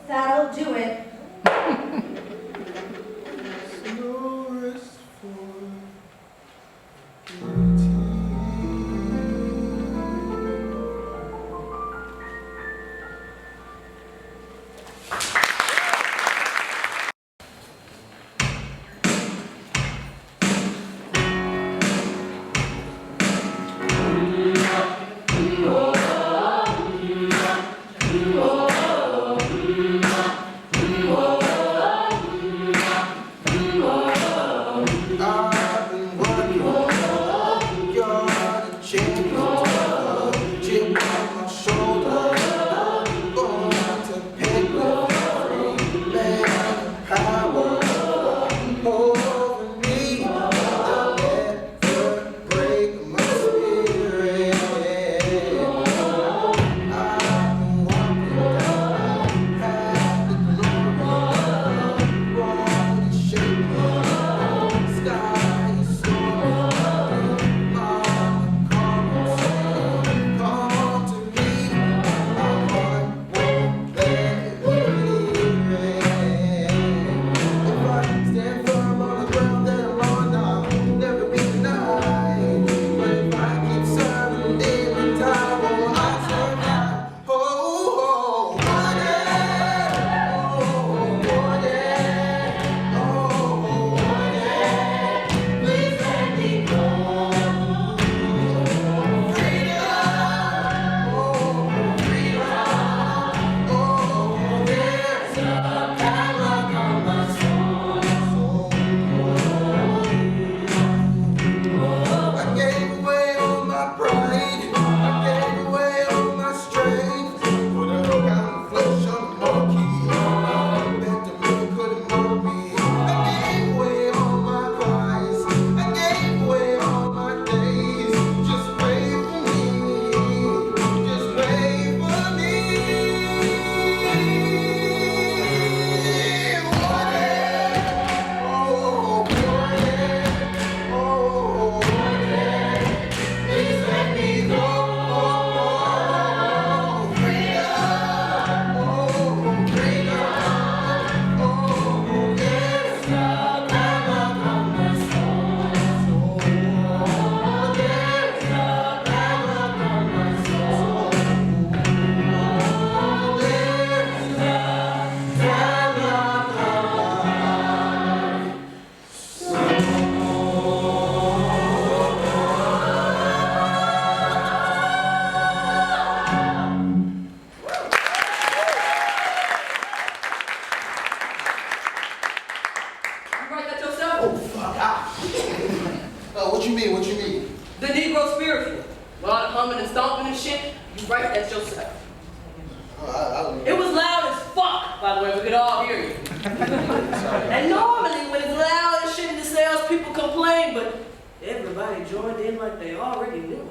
That'll do it. No rest for guilty. I've been working on your chain, chip on my shoulder, going to pick up free man power over me. I'll never break my spirit. I've been walking down past the glory, road is shaking. Sky is storming, mama calling, saying, come to me. My heart won't let me leave. If I stand firm on the ground that I'm on, I'll never be denied. But if I keep serving daily time, oh, I survive. Oh, yeah. Oh, yeah. Oh, yeah. Please let me go. Freedom, oh, freedom, oh, there's a padlock on my soul. I gave away all my pride, I gave away all my strength. Put a hook out the flesh on the monkey. I bet the man couldn't mold me. I gave away all my cries, I gave away all my days. Just wait for me, just wait for me. Oh, yeah. Oh, yeah. Please let me go. Freedom, oh, freedom, oh, there's a padlock on my soul. There's a padlock on my soul. There's a padlock on my You write that yourself? Oh, fuck. What you mean? What you mean? The Negro spiritual. With all the humming and stomping and shit, you write that yourself. I don't It was loud as fuck, by the way, we could all hear you. And normally when it's loud and shit in the cells, people complain, but everybody joined in like they already knew.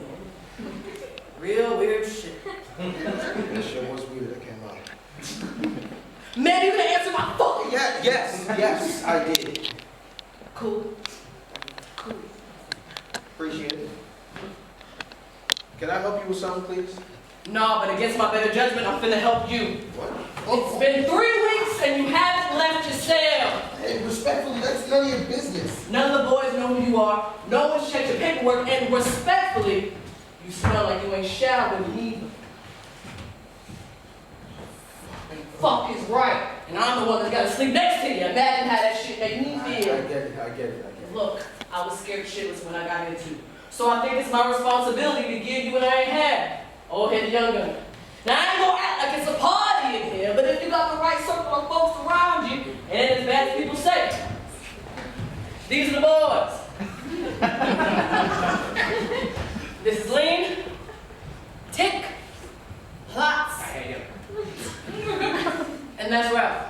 Real weird shit. That shit was weird that came out. Man, you can answer my fucking Yeah, yes, I did. Cool. Appreciate it. Can I help you with something, please? No, but against my better judgment, I'm finna help you. What? It's been 3 weeks and you haven't left your cell. Hey, respectfully, that's none of your business. None of the boys know who you are. No one's checked your paperwork, and respectfully, you smell like you ain't showered either. Fuck is right. And I'm the one that's gotta sleep next to you. Imagine how that shit made me I feel. get it. Look, I was scared shitless when I got here too. So I think it's my responsibility to give you what I ain't had. Old head young gun. Now I ain't gonna act like it's a party in here, but if you got the right circle of folks around you, it ain't as bad as people say. These are the boys. This is Lean, Tick, Plots, and that's Ralph.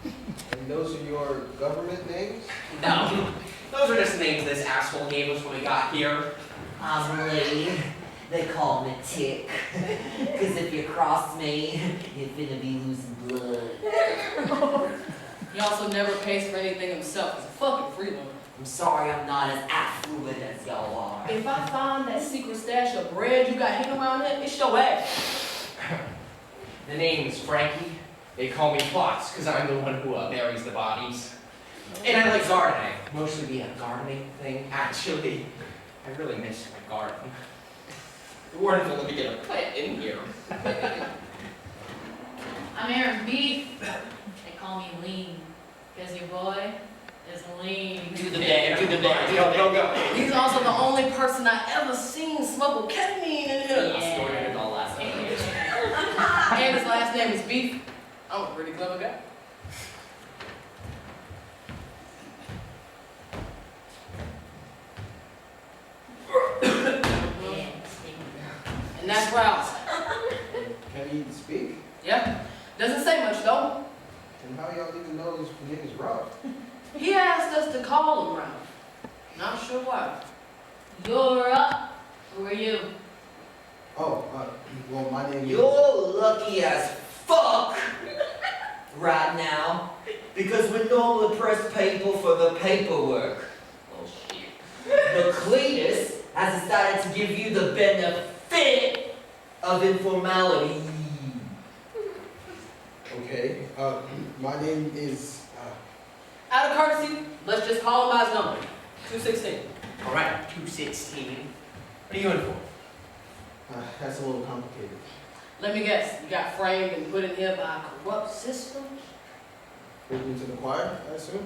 And those are your government names? No, those are just names this asshole gave us when we got here. I'm Lee. They call me Tick. Cause if you cross me, you're finna be losing blood. He also never pays for anything himself. He's a fucking freeloader. I'm sorry I'm not as affluent as y'all are. If I find that secret stash of bread you got hanging around here, it's your ass. The name's Frankie. They call me Plots because I'm the one who buries the bodies. And I like gardening. Mostly the gardening thing. Actually, I really miss my garden. The warden will let me get a plant in here. I'm Aaron Beef. They call me Lean, because your boy is lean. Do the bag, do the bag. Go. He's also the only person I ever seen smoke ketamine in here. I snorted it all last night. And his last name is Beef. I'm a pretty clever guy. And that's Rouse. Can he speak? Yeah. Doesn't say much though. And how y'all even know his name is Ralph? He asked us to call him Ralph. Not sure why. You're up. Who are you? Oh, well, my name is... You're lucky as fuck right now because we normally press people for the paperwork. Oh shit. The CLEETUS has decided to give you the benefit of informality. Okay, my name is... Out of courtesy, let's just call him by his number. 216. Alright, 216. What are you in for? That's a little complicated. Let me guess, you got framed and put in here by a corrupt system? Preaching to the choir, I assume?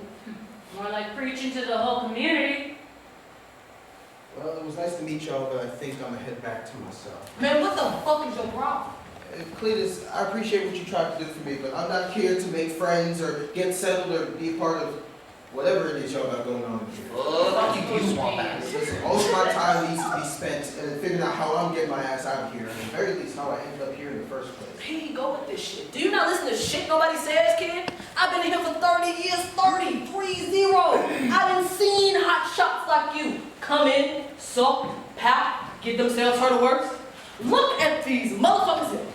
More like preaching to the whole community. Well, it was nice to meet y'all, but I think I'm gonna head back to myself. Man, what the fuck is your problem? Cleetus, I appreciate what you tried to do for me, but I'm not here to make friends or get settled or be a part of whatever it is y'all got going on here. Fuck you swamp ass. Listen, most of my time needs to be spent figuring out how I'm getting my ass out of here, and at the very least how I ended up here in the first place. Here you go with this shit. Do you not listen to shit nobody says, kid? I've been here for 30 years, 30, 3-0. I done seen hot shots like you come in, suck, pout, get themselves heard of works. Look at these motherfuckers here.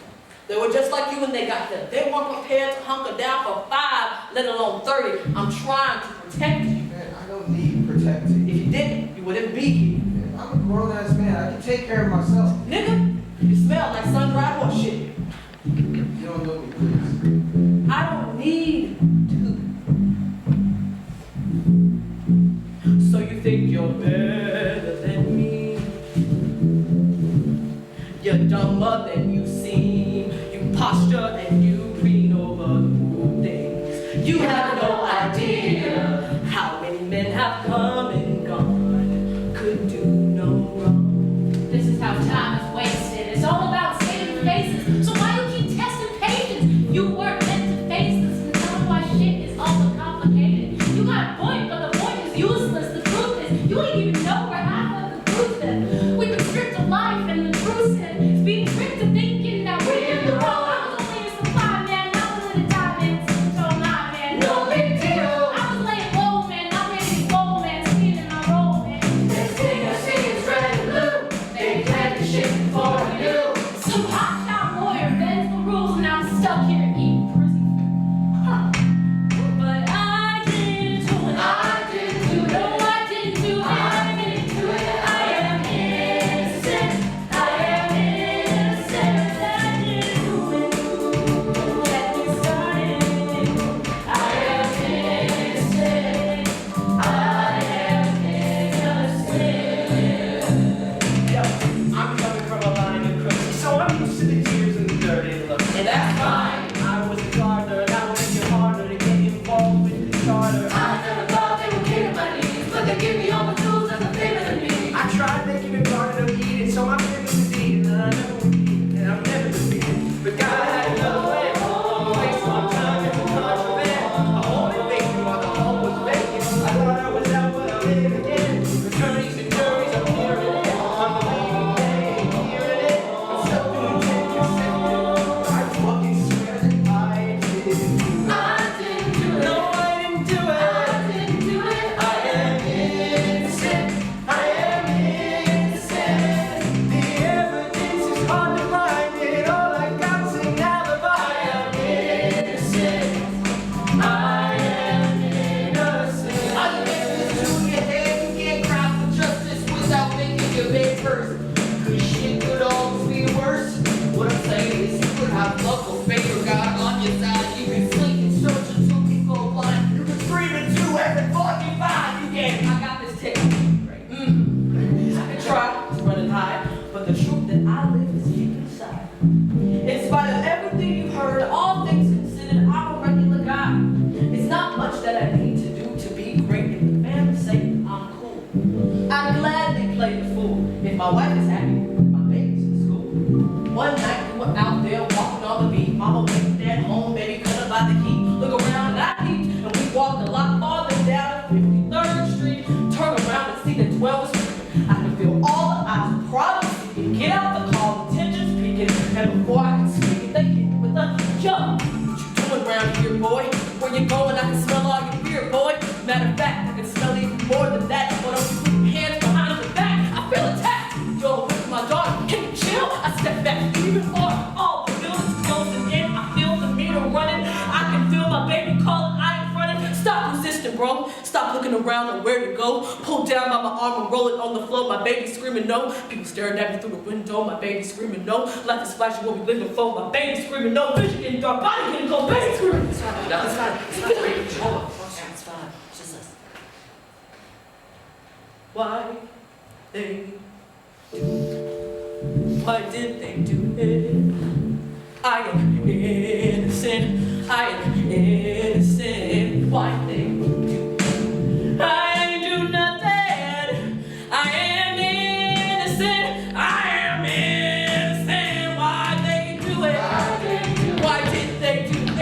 They were just like you when they got here. They weren't prepared to hunker down for 5, let alone 30. I'm trying to protect you. Man, I don't need protecting. If you didn't, you wouldn't be here. Man, I'm a grown-ass man. I can take care of myself. Nigga, you smell like sun-dried horse shit. You don't know me, please. I don't need to. So you think you're better than me? You're dumber than you seem. You posture and you read over new things. You have no idea how many men have come and gone. Could do no wrong. This is how time is wasted. It's all about saving faces. So why you keep testing patience? You weren't meant to face this, and tell me why shit is all so complicated. You got a point, but the point is useless. The truth is, you ain't even know where half of the truth is. We've been stripped of life, and the truth is being tricked to thinking that we're in the wrong. I was only a supply man, not willing to die, man. So not, man. No big deal. I was laying low, man, not ready to go, man. Seeing in my role, man. Next thing I see is red and blue. They planned the shit before we knew. Some hotshot lawyer bends the rules, and I'm stuck here eating prison food. Huh. But I didn't do it. I didn't do no that I live is deep inside. In spite of everything you've heard, all things considered, I'm a regular guy. It's not much that I need to do to be great. If the family say I'm cool, I'd gladly play the fool. If my wife is happy, my baby's in school. One night we were out there walking on the beat. Mama waited at home, baby couldn't buy the heat. Look around and I peeped, and we walked a lot farther down 53rd Street. Turn around and see the 12th Street. I can feel all the eyes proudly speaking. Get out the car, attention's peaking. And before I can speak it, they hit me with a jump. What you doing around here, boy? Where you going? I can smell all your beer, boy. Matter of fact, I can smell even more than that. But don't you put your hands behind your back? I feel attacked. You're with my daughter. Can you chill? I step back even farther. All the buildings closing in. I feel the meter running. I can feel my baby calling. I ain't running. Stop resisting, bro. Stop looking around on where to go. Pull down by my arm and roll it on the floor. My baby screaming no. People staring at me through the window. My baby screaming no. Life is flashing what we living for. My baby screaming no. Vision getting dark. Body getting cold. Baby screaming. It's fine. It's fine. It's fine. Hold on. It's fine. Just listen. Why did they do it? I am innocent. I am innocent. Why they do it? I ain't do nothing. I am innocent. I am innocent. Why they do it? Why did they do it?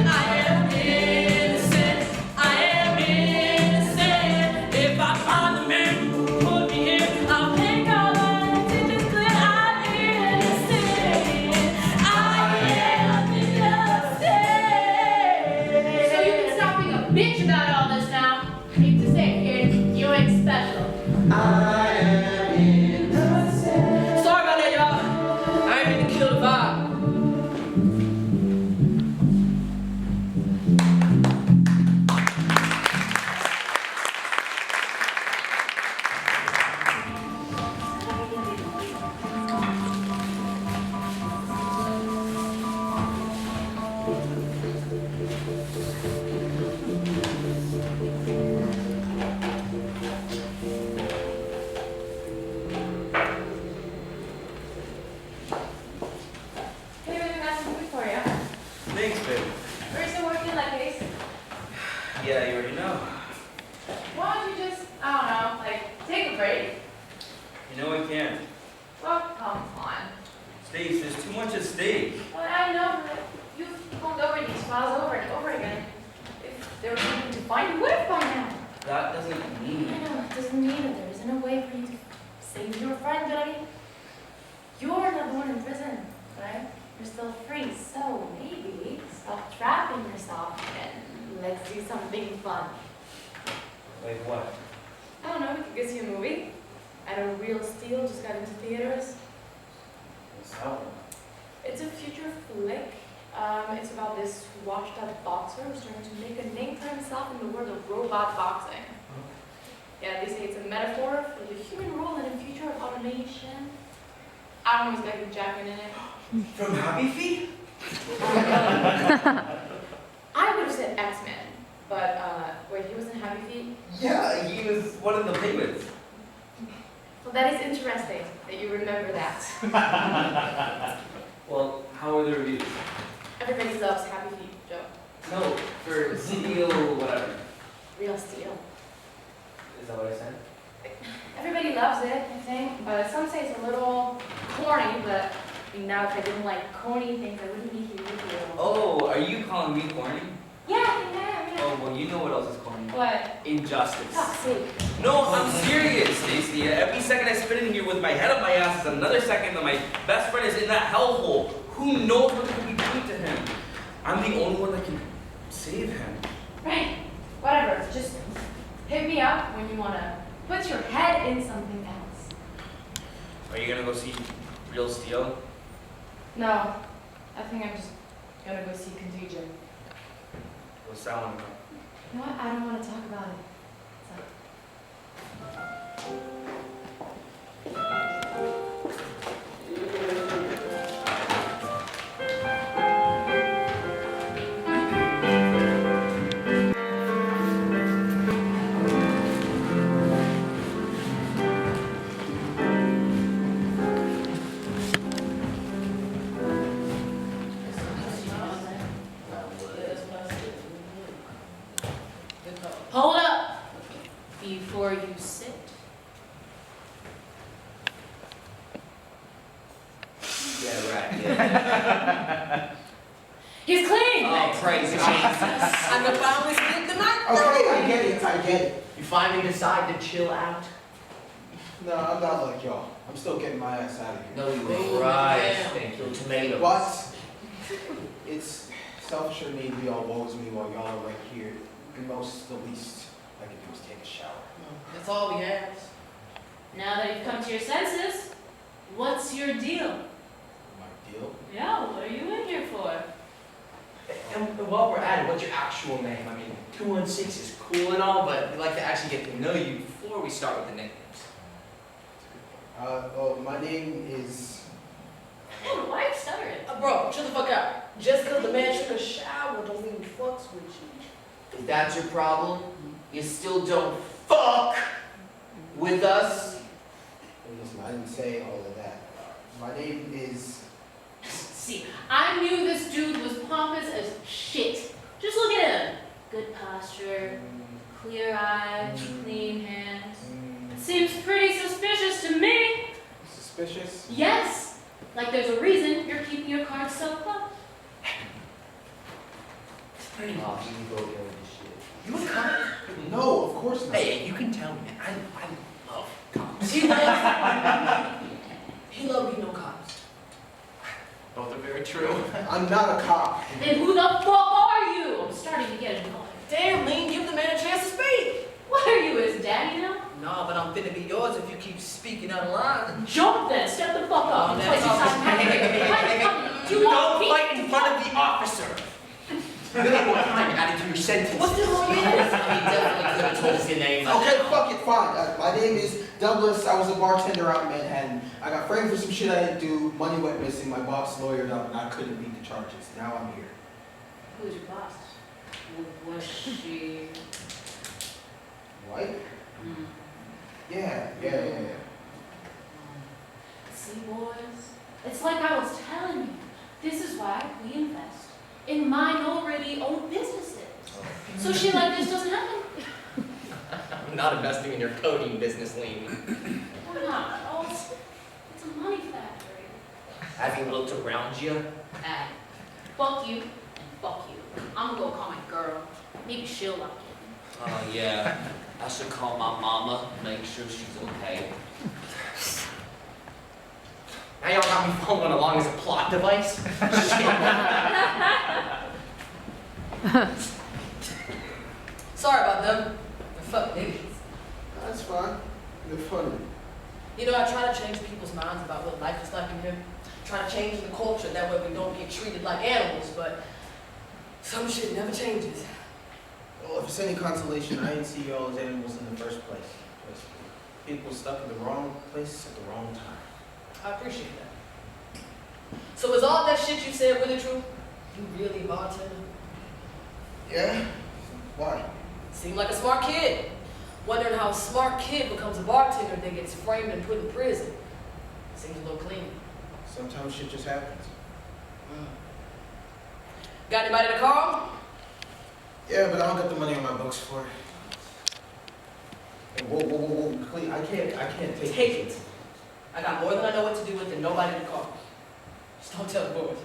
I am innocent. I am innocent. If I find the man who put me in, I'll make all the decisions clear. I'm innocent. I am innocent. So you can stop being a bitch about all this now. Hate to say it, kid, you ain't special. I am innocent. Sorry about that, y'all. I ain't mean to kill the vibe. Hey, baby, got some food for you. Thanks, babe. Where's the work in that case? Yeah, you already know. Why don't you just, I don't know, like, take a break? You know I can't. Well, come on. Stace, there's too much at stake. Well, I know, but you've combed over these files over and over again. If there was something to find, you would have by now. That doesn't mean. I know, it doesn't mean that there isn't a way for you to save your friend, but I mean, you're not the one in prison, right? You're still free, so maybe stop trapping yourself and let's do something fun. Like what? I don't know, we could go see a movie. I know Real Steel just got into theaters. What's that one? It's a future flick. It's about this washed-up boxer who's trying to make a name for himself in the world of robot boxing. Yeah, they say it's a metaphor for the human role in a future of automation. I don't know, he's got Hugh Jackman in it. From Happy Feet? I would have said X-Men, but wait, he was in Happy Feet? Yeah, he was one of the Penguins. Well, that is interesting that you remember that. Well, how are the reviews? Everybody loves Happy Feet, Joe. No, for Steel, whatever. Real Steel. Is that what I said? Everybody loves it, I think, but some say it's a little corny, but I mean, now if I didn't like corny things, I wouldn't be here with you. Oh, are you calling me corny? Yeah, I think I am, yeah. Oh, well, you know what else is corny? What? Injustice. Oh, see. No, I'm serious, Stacey. Every second I spend in here with my head up my ass is another second that my best friend is in that hellhole. Who knows what could be doing to him? I'm the only one that can save him. Right. Whatever. Just hit me up when you want to put your head in something else. Are you gonna go see Real Steel? No. I think I'm just gonna go see Contagion. What's that one about? You know what? I don't want to talk about it. before you sit. Yeah, right, yeah. He's clean! Oh, praise Jesus. And the family split the night. Okay, I get it. You finally decide to chill out? No, I'm not like y'all. I'm still getting my ass out of here. No, you ain't. Right. Thank you. Tomatoes. But it's selfish of me to be all woes me while y'all are right here. The least I can do is take a shower. That's all we have. Now that you've come to your senses, what's your deal? My deal? Yeah, what are you in here for? And while we're at it, what's your actual name? I mean, 216 is cool and all, but we'd like to actually get to know you before we start with the nicknames. Oh, my name is. Why are you stuttering? Bro, chill the fuck out. Just because the man took a shower don't mean he fucks with you. If that's your problem, you still don't fuck with us. Listen, I didn't say all of that. My name is. See, I knew this dude was pompous as shit. Just look at him. Good posture, clear eyes, clean hands. Seems pretty suspicious to me. Suspicious? Yes. Like there's a reason you're keeping your cards so close. Oh, you can go there with this shit. You a cop? No, of course not. Hey, you can tell me. I love cops. He loves being no cops. Both are very true. I'm not a cop. Then who the fuck are you? I'm starting to get annoyed. Damn, Lean, give the man a chance to speak. What are you, his daddy now? No, but I'm finna be yours if you keep speaking out of line. Jump then, step the fuck up. Oh, Place that's yourself You want Don't me? fight in front of the officer. You have more time added to your sentence. What's the wrong He definitely could have told us your name. Okay, fuck it, fine. My name is Douglas. I was a bartender out in Manhattan. I got framed for some shit I didn't do. Money went missing. My boss lawyered up and I couldn't beat the charges. Now I'm here. Who's your boss? Was she? White? Yeah. See, boys, it's like I was telling you. This is why we invest in minority-owned businesses. So shit like this doesn't happen. I'm not investing in your coding business, Lean. Why not? Oh, it's a money factory. Have you looked around you? Hey, fuck you and fuck you. I'm gonna go call my girl. Maybe she'll like it. Oh, yeah. I should call my mama, make sure she's okay. Now y'all got me following along as a plot device? Sorry about them. They're fucking idiots. That's fine. They're funny. You know, I try to change people's minds about what life is like in here. Try to change the culture, that way we don't get treated like animals, but some shit never changes. Well, if it's any consolation, I didn't see y'all as animals in the first place. Just people stuck in the wrong place at the wrong time. I appreciate that. So is all that shit you said really true? You really a bartender? Yeah? Why? Seem like a smart kid. Wondering how a smart kid becomes a bartender then gets framed and put in prison. Seems a little clean. Sometimes shit just happens. Got anybody to call? Yeah, but I don't got the money on my books for it. Hey, whoa, Clee, I can't take it. I got more than I know what to do with and nobody to call. Just don't tell the boys.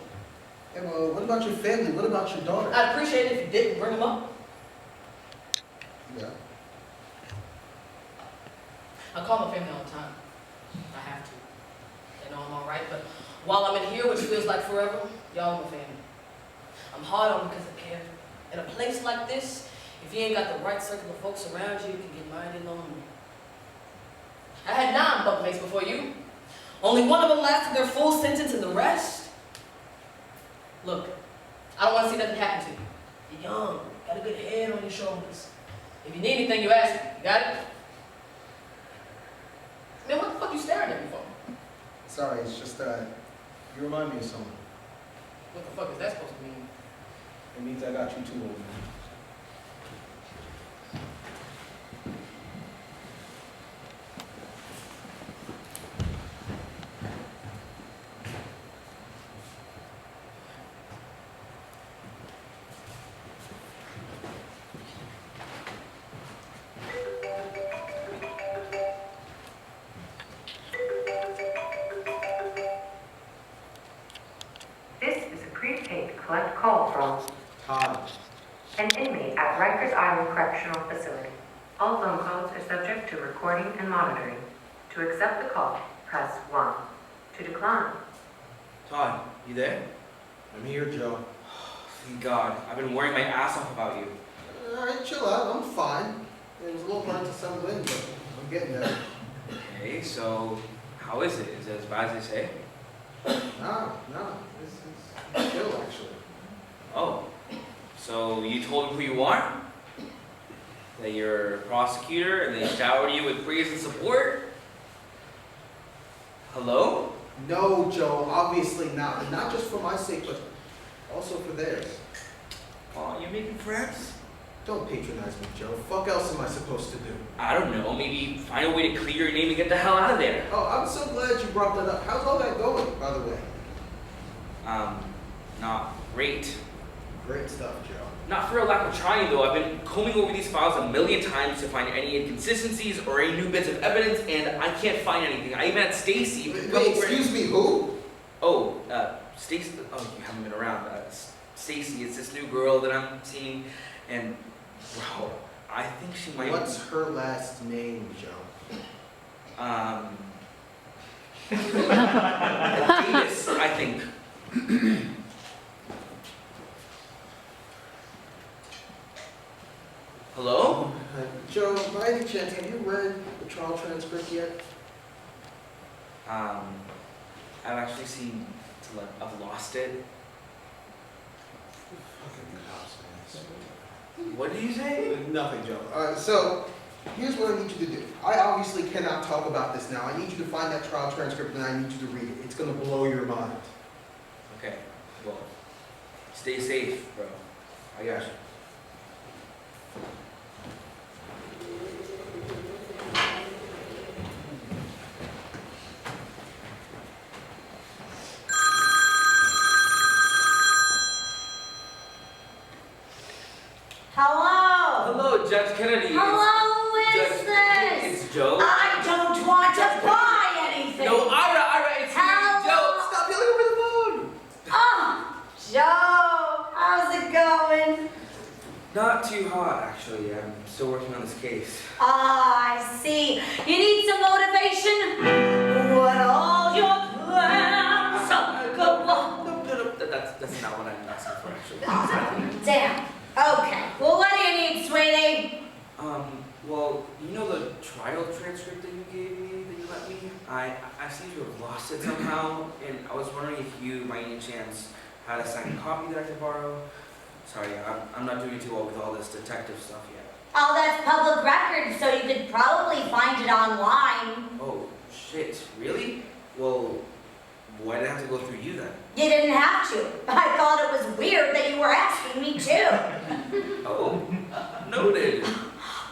Hey, well, what about your family? What about your daughter? I'd appreciate it if you didn't bring them up. Yeah. I call my family all the time. I have to. They know I'm all right, but while I'm in here, which feels like forever, y'all are my family. I'm hard on them because I care. In a place like this, if you ain't got the right circle of folks around you, it can get mighty lonely. I had 9 bunkmates before you. Only one of them lasted their full sentence and the rest? Look, I don't want to see nothing happen to you. You're young, got a good head on your shoulders. If you need anything, you ask me. You got it? Man, what the fuck you staring at me for? Sorry, it's just you remind me of someone. What the fuck is that supposed to mean? It means I got you too, old man. Call from Todd. an inmate at Rikers Island Correctional Facility. All phone calls are subject to recording and monitoring. To accept the call, press 1. To decline, Todd, you there? I'm here, Joe. Thank God. I've been worrying my ass off about you. Alright, chill out. I'm fine. It was a little hard to settle in, but I'm getting there. Okay, so how is it? Is it as bad as they say? No. This is chill, actually. Oh, so you told them who you are? That you're a prosecutor and they showered you with praise and support? Hello? No, Joe, obviously not. And not just for my sake, but also for theirs. Oh, you're making friends? Don't patronize me, Joe. Fuck else am I supposed to do? I don't know, maybe find a way to clear your name and get the hell out of there. Oh, I'm so glad you brought that up. How's all that going, by the way? Not great. Great stuff, Joe. Not for a lack of trying though. I've been combing over these files a million times to find any inconsistencies or any new bits of evidence, and I can't find anything. I even had Stacy. Wait, excuse me, who? Oh, Stacy. Oh, you haven't been around. Stacy, it's this new girl that I'm seeing, and bro, I think she might. What's her last name, Joe? Davis, I think. Hello? Joe, by any chance, have you read the trial transcript yet? I've actually seen, I've lost it. Fucking cops, man. What did you say? Nothing, Joe. So, here's what I need you to do. I obviously cannot talk about this now. I need you to find that trial transcript and I need you to read it. It's gonna blow your mind. Okay, well, stay safe, bro. I got you. Hello? Hello, Judge Kennedy. Hello, who is Judge, this? It's Joe. I don't want to buy anything. No, Ira, it's me, Hello? Joe. Stop yelling over the phone! Oh, Joe, how's it going? Not too hot, actually. I'm still working on this case. Ah, I see. You need some motivation? What all your plans go on? No, that's not what I'm asking for, actually. Damn. Okay. Well, what do you need, sweetie? Well, you know the trial transcript that you gave me, that you let me? I seem to have lost it somehow, and I was wondering if you, by any chance, had a signed copy that I could borrow. Sorry, I'm not doing too well with all this detective stuff yet. Oh, that's public record, so you could probably find it online. Oh, shit, really? Well, why did I have to go through you then? You didn't have to. I thought it was weird that you were asking me too. Oh, noted.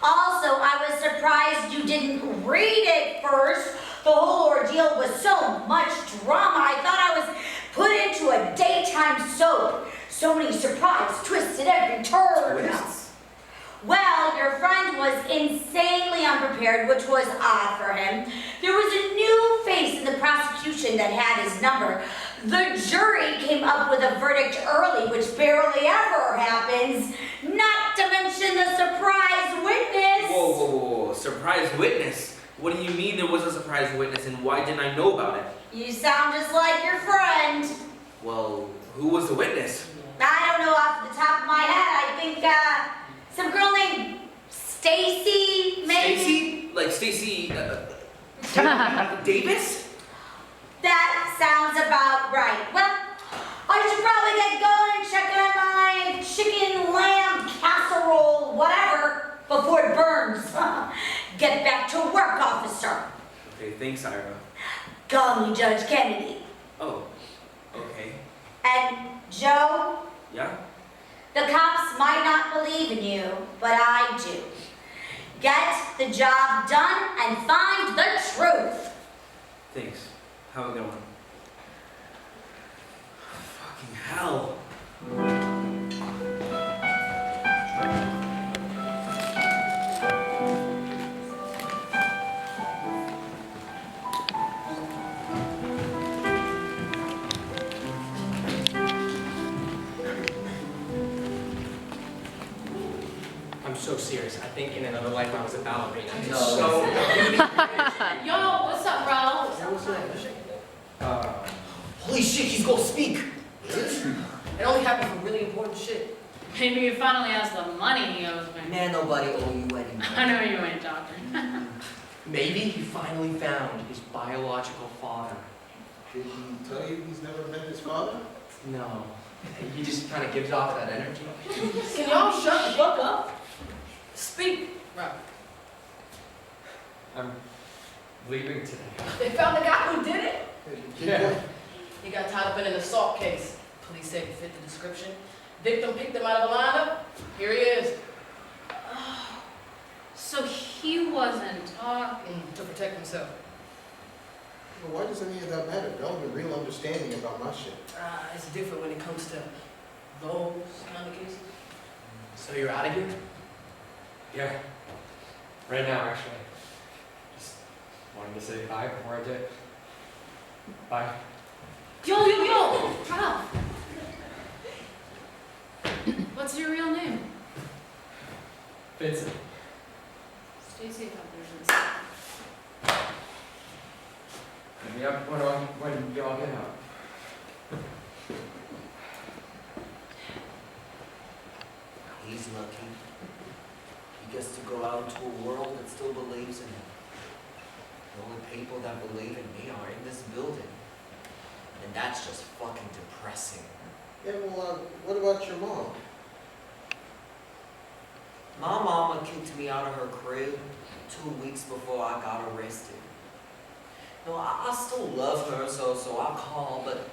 Also, I was surprised you didn't read it first. The whole ordeal was so much drama. I thought I was put into a daytime soap. So many surprises, twists at every turn. Twists? Well, your friend was insanely unprepared, which was odd for him. There was a new face in the prosecution that had his number. The jury came up with a verdict early, which barely ever happens. Not to mention the surprise witness. Whoa. Surprise witness? What do you mean there was a surprise witness, and why didn't I know about it? You sound just like your friend. Well, who was the witness? I don't know off the top of my head. I think some girl named Stacy, maybe? Stacy? Like Stacy Davis? That sounds about right. Well, I should probably get going and check on my chicken, lamb, casserole, whatever, before it burns. Get back to work, officer. Okay, thanks, Ira. Call me Judge Kennedy. Oh, okay. And Joe, Yeah? the cops might not believe in you, but I do. Get the job done and find the truth. Thanks. Have a good one. Fucking hell. so serious. I think in another life I was a ballerina. No. So, Yo, what's up, bro? Holy shit, he's gonna speak! It only happened for really important shit. Maybe you finally has the money he owes me. Man, nobody owe you anymore. I know you ain't talking. maybe he finally found his biological father. Did he tell you he's never met his father? No. He just kind of gives off that energy. Can y'all shut the fuck up? Speak. Right. I'm leaving today. They found the guy who did it? Yeah. He got tied up in an assault case. Police said he fit the description. Victim picked him out of a lineup. Here he is. Oh, so he wasn't talking. To protect himself. Well, why does any of that matter? Y'all have a real understanding about my shit. It's different when it comes to those kind of cases. So you're out of here? Yeah. Right now, actually. Just wanted to say bye before I did. Bye. Yo! Shut up! What's your real name? Vincent. Stacy thought there was Yeah, when do y'all get out? He's lucky. He gets to go out into a world that still believes in him. The only people that believe in me are in this building. And that's just fucking depressing. Yeah, well, what about your mom? My mama kicked me out of her crib 2 weeks before I got arrested. No, I still love her, so I call, but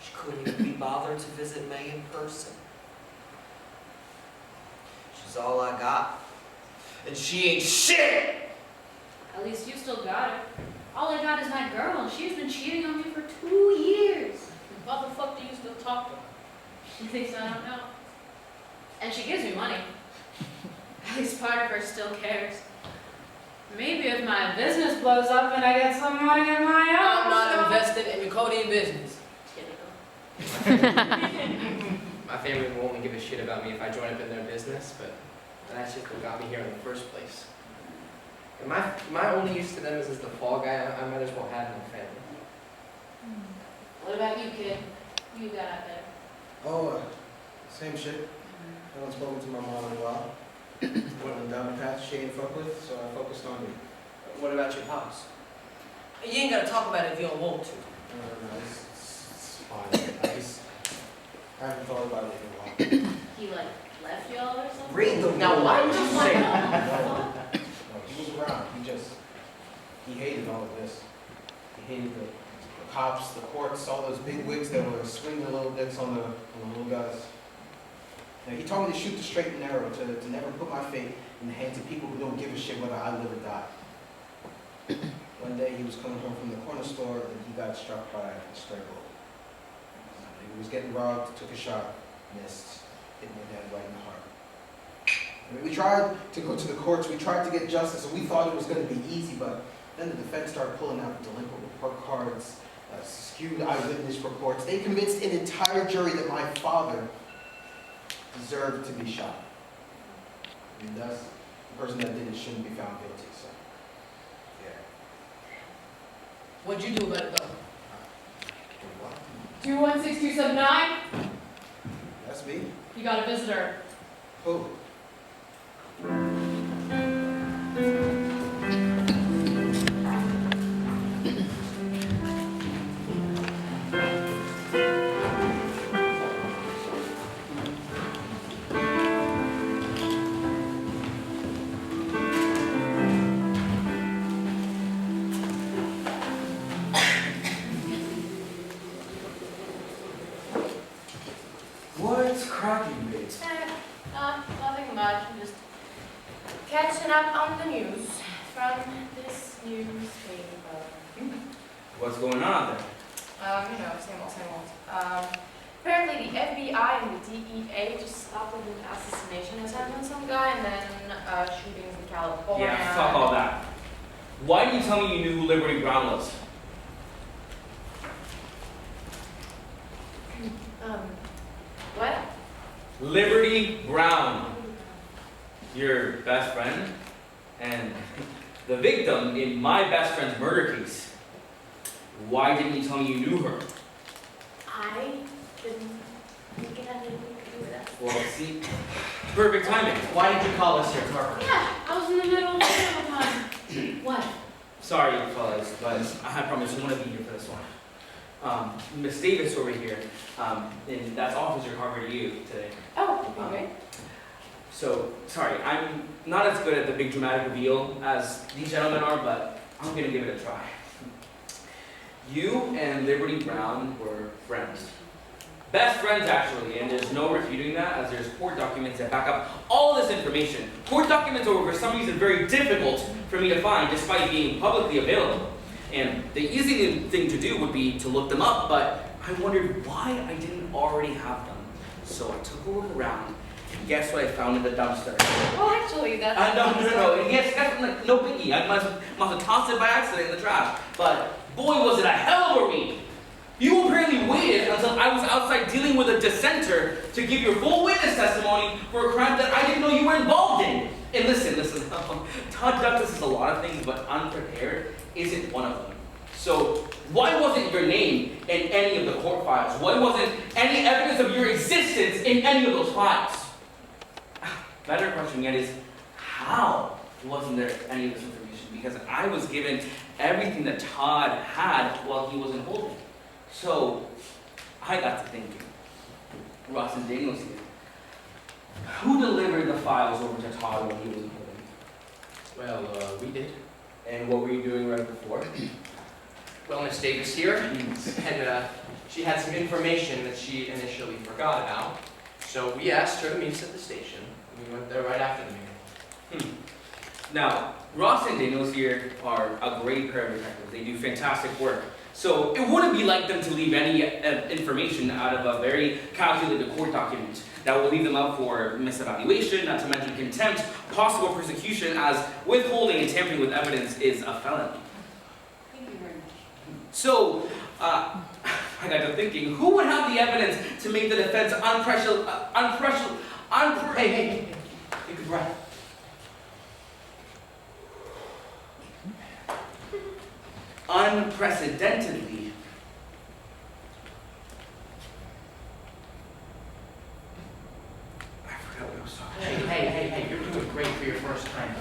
she couldn't even be bothered to visit me in person. She's all I got. And she ain't shit! At least you still got her. All I got is my girl, and she's been cheating on me for 2 years. Why the fuck do you still talk to her? She thinks I don't know. And she gives me money. At least part of her still cares. Maybe if my business blows up and I get some money in my own. I'm not invested in your codeine business. My family will only give a shit about me if I join up in their business, but that's just what got me here in the first place. And my only use to them is as the fall guy. I might as well have no family. What about you, kid? You got out there. Oh, same shit. I haven't spoken to my mom in a while. Went down the path she ain't fuck with, so I focused on you. What about your pops? You ain't gotta talk about it if you don't want to. No, it's fine. I haven't thought about it in a while. He like left y'all or something? Read the Now, why would you say No, he was around. He hated all of this. He hated the cops, the courts, all those big wigs that were swinging the little dicks on the little guys. Now, he told me to shoot the straight and narrow, to never put my fate in the hands of people who don't give a shit whether I live or die. One day, he was coming home from the corner store, and he got struck by a stray bullet. He was getting robbed, took a shot, missed, hit my dad right in the heart. I mean, we tried to go to the courts, we tried to get justice, and we thought it was going to be easy, but then the defense started pulling out delinquent report cards, skewed eyewitness reports. They convinced an entire jury that my father deserved to be shot. And thus, the person that did it shouldn't be found guilty, so, yeah. What'd you do about it though? What? 216279. That's me? You got a visitor. Who? What's cracking, babes? Nothing much. I'm just catching up on the news from this newspaper. What's going on there? Same old. Apparently the FBI and the DEA just stopped an assassination attempt on some guy and then shootings in California. Yeah, fuck all that. Why didn't you tell me you knew who Liberty Brown was? What? Liberty Brown. your best friend and the victim in my best friend's murder case. Why didn't you tell me you knew her? I didn't think it had anything to do with that. Well, see, perfect timing. Why did you call us here, Carver? Yeah, I was in the middle of the time. What? Sorry, fellas, but I promise I want to be here for this one. Miss Davis over here, and that's Officer Carver to you today. Oh, okay. So, sorry, I'm not as good at the big dramatic reveal as these gentlemen are, but I'm gonna give it a try. You and Liberty Brown were friends. Best friends, actually, and there's no refuting that, as there's court documents that back up all this information. Court documents are, for some reason, very difficult for me to find, despite being publicly available. And the easy thing to do would be to look them up, but I wondered why I didn't already have them. So I took a look around, and guess what I found in the dumpster? Well, actually, that's... No. Yes, that's like, no biggie. I must have tossed it by accident in the trash. But boy, was it a hell of a read. You apparently waited until I was outside dealing with a dissenter to give your full witness testimony for a crime that I didn't know you were involved in. And listen, Todd Douglas is a lot of things, but unprepared isn't one of them. So why wasn't your name in any of the court files? Why wasn't any evidence of your existence in any of those files? Better question yet is, how wasn't there any of this information? Because I was given everything that Todd had while he was in holding. So I got to thinking, Ross and Daniels here, who delivered the files over to Todd when he was in holding? Well, we did. And what were you doing right before? Well, Miss Davis here, and she had some information that she initially forgot about. So we asked her to meet us at the station, and we went there right after the meeting. Now, Ross and Daniels here are a great pair of detectives. They do fantastic work. So it wouldn't be like them to leave any information out of a very calculated court document that will leave them up for misevaluation, not to mention contempt, possible persecution, as withholding and tampering with evidence is a felony. Thank you very much. So, I got to thinking, who would have the evidence to make the defense Hey, take a breath. unprecedentedly? I forgot what I was talking about. Hey, you're doing great for your first time.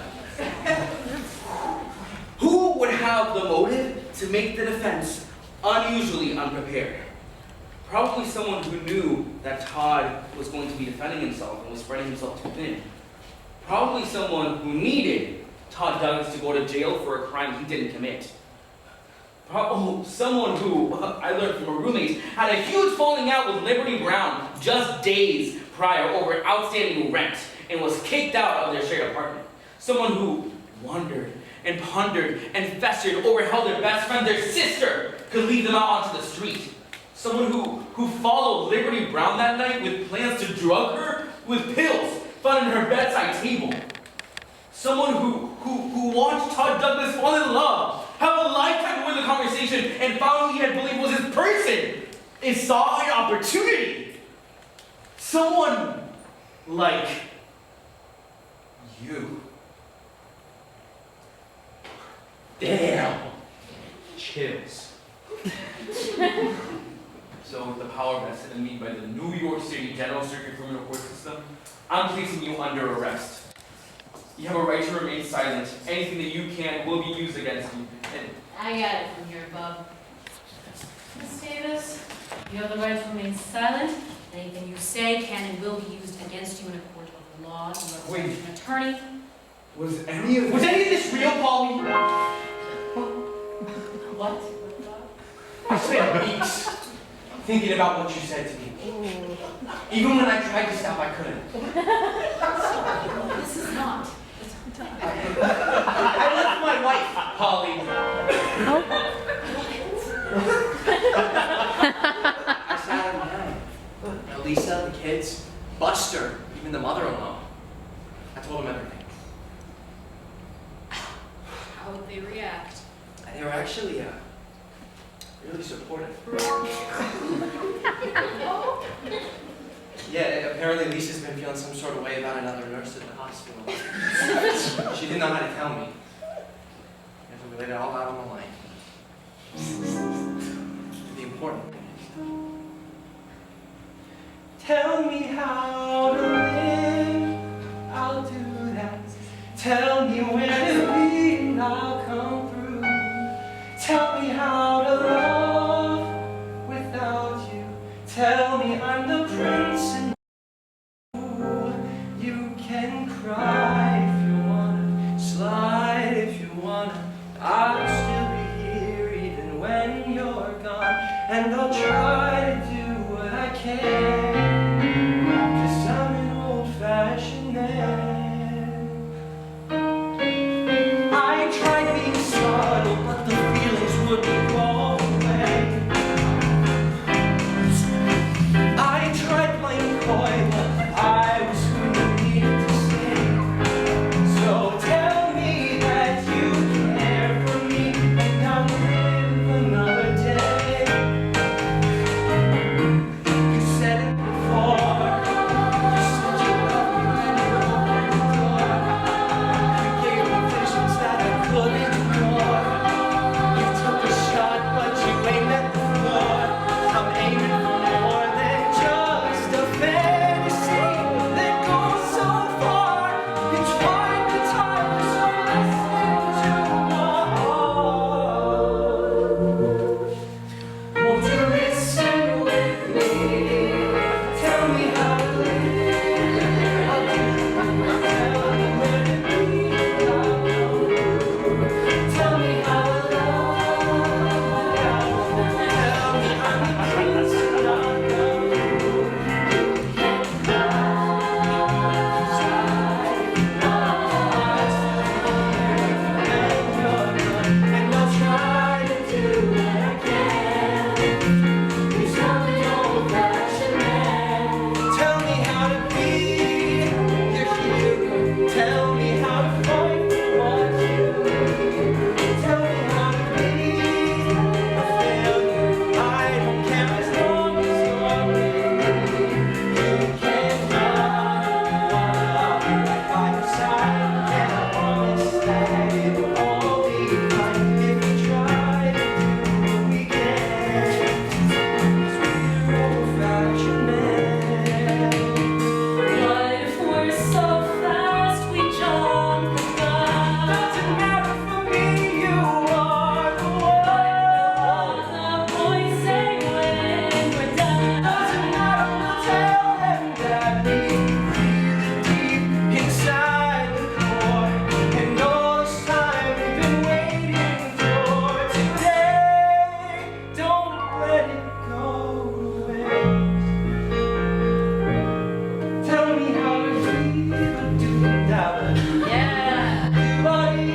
Who would have the motive to make the defense unusually unprepared? Probably someone who knew that Todd was going to be defending himself and was spreading himself too thin. Probably someone who needed Todd Douglas to go to jail for a crime he didn't commit. Someone who, I learned from a roommate, had a huge falling out with Liberty Brown just days prior over outstanding rent and was kicked out of their shared apartment. Someone who wondered and pondered and festered over how their best friend, their sister, could lead them out onto the street. Someone who followed Liberty Brown that night with plans to drug her with pills found in her bedside table. Someone who watched Todd Douglas fall in love, have a lifetime with the conversation, and found who he had believed was his person, and saw an opportunity. Someone like you. Damn. Chills. So with the power vested in me by the New York City General Circuit Criminal Court System, I'm placing you under arrest. You have a right to remain silent. Anything that you can will be used against you. And I got it from here, Bub. Miss Davis, you have the right to remain silent. Anything you say can and will be used against you in a court of law. You represent an attorney. was any of this real, Polly? What? I spent weeks thinking about what you said to me. Even when I tried to stop, I couldn't. This is not. I left my wife, Polly. I sat her down. Lisa, the kids, Buster, even the mother-in-law. I told them everything. How would they react? And they were actually really supportive. Yeah, apparently Lisa's been feeling some sort of way about another nurse at the hospital. She didn't know how to tell me. And we laid it all out on the line. The important thing is, tell me how to live, I'll do that. Tell me where to be, and I'll come through. Tell me how to love without you. Tell me I'm the prince and you can cry if you wanna, slide if you wanna. I'll still be here even when you're gone, and I'll try to do what I can, 'cause I'm an old-fashioned man. I tried being subtle, but the feelings wouldn't go away. I tried playing coy, but I was who you needed to see. So tell me that you care for me, and I'll live another day. You said it before, you said you loved me when you opened the door. You gave me visions that I couldn't ignore. You took a shot, but you aimed at the floor. I'm aiming for more than just a fantasy that goes so far. You tried to time, so listen to my heart. Won't you listen with me? Tell me how to live. I'll do it. Tell me where to be. I'll go. Tell me how to love. Tell me I'm the prince and I'll go. And I'll try to do what I can, 'cause I'm an old-fashioned man. Tell me how to be your hero. Tell me how to fight for what you need. Tell me how to be a failure. I don't care as long as you're with me. You can run, I'll be right by your side, and I promise that it will all be fine if we try to do what we can. 'Cause we're old-fashioned men. What if we're so fast we jump the gun? Doesn't matter for me, you are the one. What will the boys say when we're done? Doesn't matter, we'll tell them that we feel it deep inside the core. And all this time we've been waiting for today. Don't let it go to waste. Tell me how to feel, do that. Yeah. Body.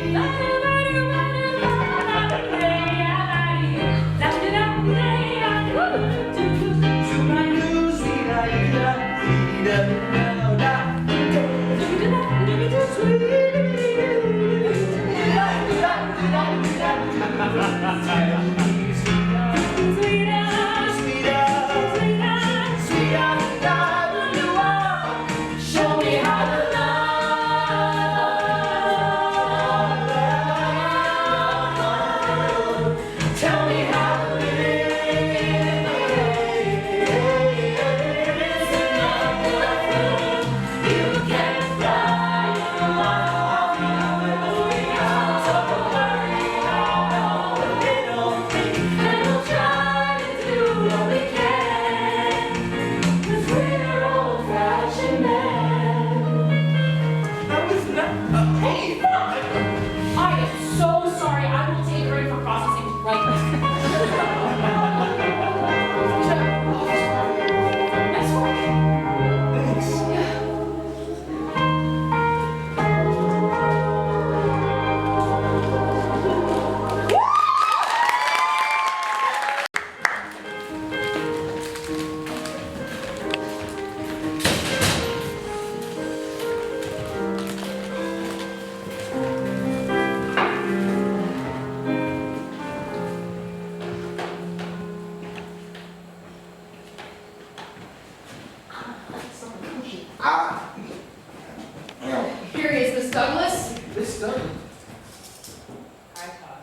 Show me how to love. Tell me how to live. You can fly above. Don't worry, I'll know a little. this done. Hi, Todd.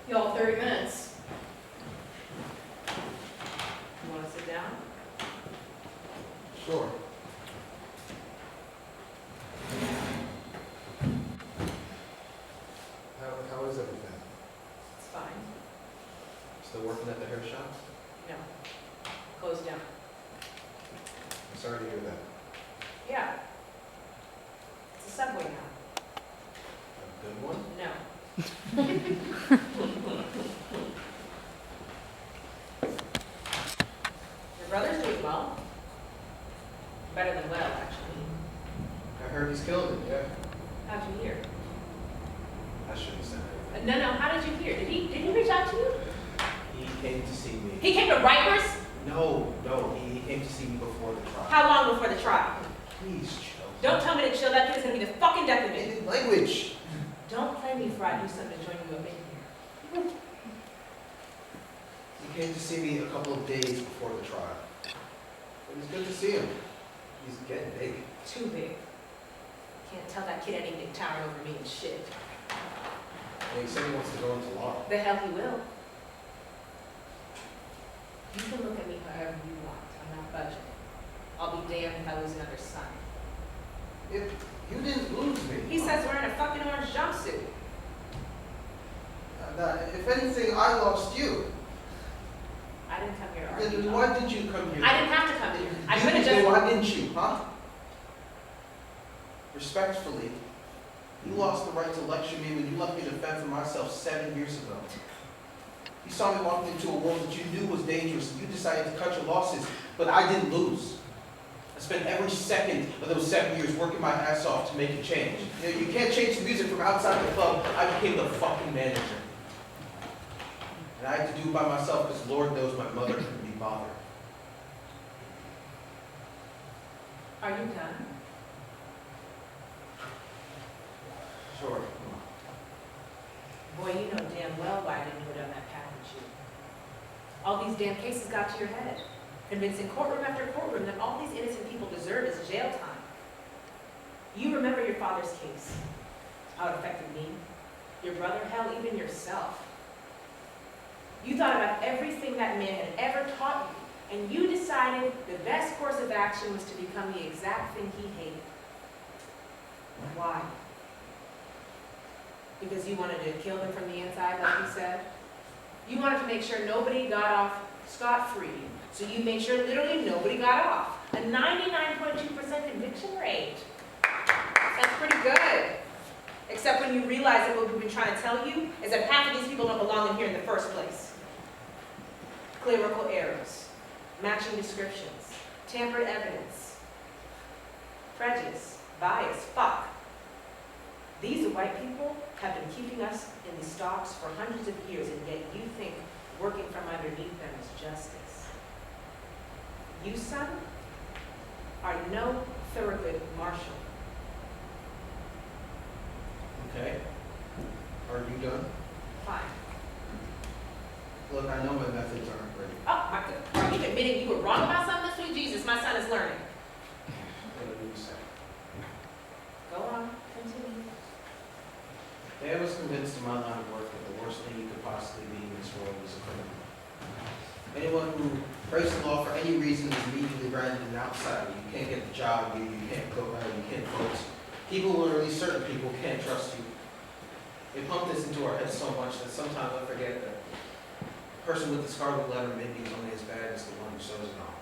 Y'all 30 minutes. You want to sit down? Sure. How is everything? It's fine. Still working at the hair shop? No. Closed down. I'm sorry to hear that. Yeah. It's a subway now. A good one? No. Your brother's doing well. Better than well, actually. I heard he's killed it, yeah. How'd you hear? I shouldn't have said anything. No, how did you hear? Did he reach out to you? He came to see me. He came to Rikers? No, he came to see me before the trial. How long before the trial? Please chill. Don't tell me to chill. That kid is going to be the fucking death of me. In language. Don't play me for I do something to join you up in here. He came to see me a couple of days before the trial. It was good to see him. He's getting big. Too big. Can't tell that kid anything towering over me and shit. And he said he wants to go into law. The hell he will. You can look at me however you want. I'm not budging. I'll be damned if I lose another son. If you didn't lose me. He says we're in a fucking orange jumpsuit. If anything, I lost you. I didn't come here to argue. Then why did you come here? I didn't have to come here. I could have Then just... why didn't you, huh? Respectfully, you lost the right to lecture me when you left me to fend for myself 7 years ago. You saw me walking into a world that you knew was dangerous, and you decided to cut your losses, but I didn't lose. I spent every second of those 7 years working my ass off to make a change. You know, you can't change the music from outside the club. I became the fucking manager. And I had to do it by myself because Lord knows my mother couldn't be bothered. Are you done? Sure. Boy, you know damn well why I didn't go down that path with you. All these damn cases got to your head, convincing courtroom after courtroom that all these innocent people deserve is jail time. You remember your father's case, how it affected me, your brother, hell, even yourself. You thought about everything that man had ever taught you, and you decided the best course of action was to become the exact thing he hated. Why? Because you wanted to kill them from the inside, like you said? You wanted to make sure nobody got off scot-free, so you made sure literally nobody got off. A 99.2% conviction rate. That's pretty good. Except when you realize that what we've been trying to tell you is that half of these people don't belong in here in the first place. Clerical errors, matching descriptions, tampered evidence, prejudice, bias, fuck. These white people have been keeping us in the stocks for hundreds of years, and yet you think working from underneath them is justice. You, son, are no Thurgood Marshall. Okay. Are you done? Fine. Look, I know my methods aren't great. Oh, my God. Are you admitting you were wrong about something? Sweet Jesus, my son is learning. What do you say? Go on, continue. Dad was convinced in my line of work that the worst thing you could possibly be in this world was a criminal. Anyone who breaks the law for any reason is immediately branded an outsider. You can't get the job, you can't go out, you can't vote. People, or at least certain people, can't trust you. They pump this into our heads so much that sometimes I forget that the person with the scarlet letter maybe is only as bad as the one who sews it on.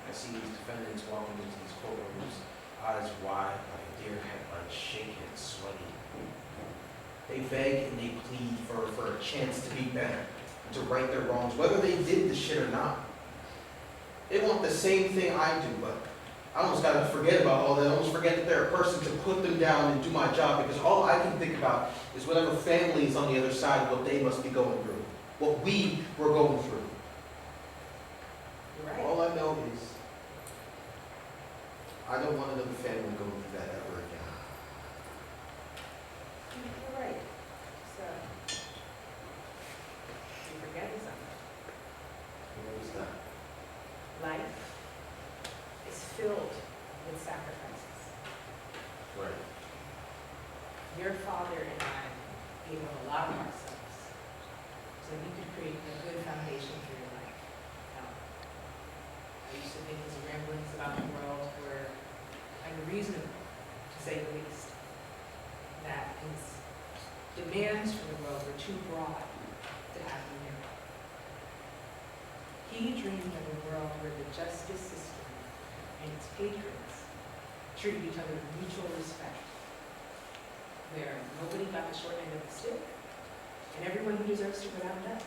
I see these defendants walking into these courtrooms, eyes wide, like a deer headlight, shaking and sweaty. They beg and they plead for a chance to be better, to right their wrongs, whether they did the shit or not. They want the same thing I do, but I almost got to forget about all that. I almost forget that they're a person to put them down and do my job, because all I can think about is whatever family is on the other side of what they must be going through, what we were going through. You're right. All I know is I don't want another family going through that ever again. You're right. So, you're forgetting something. What is that? Life is filled with sacrifices. Right. Your father and I gave up a lot of ourselves so you could create a good foundation for your life. Now, I used to think his ramblings about the world were unreasonable, to say the least. That his demands for the world were too broad to have him here. He dreamed of a world where the justice system and its patrons treated each other with mutual respect, where nobody got the short end of the stick, and everyone who deserves to go down does.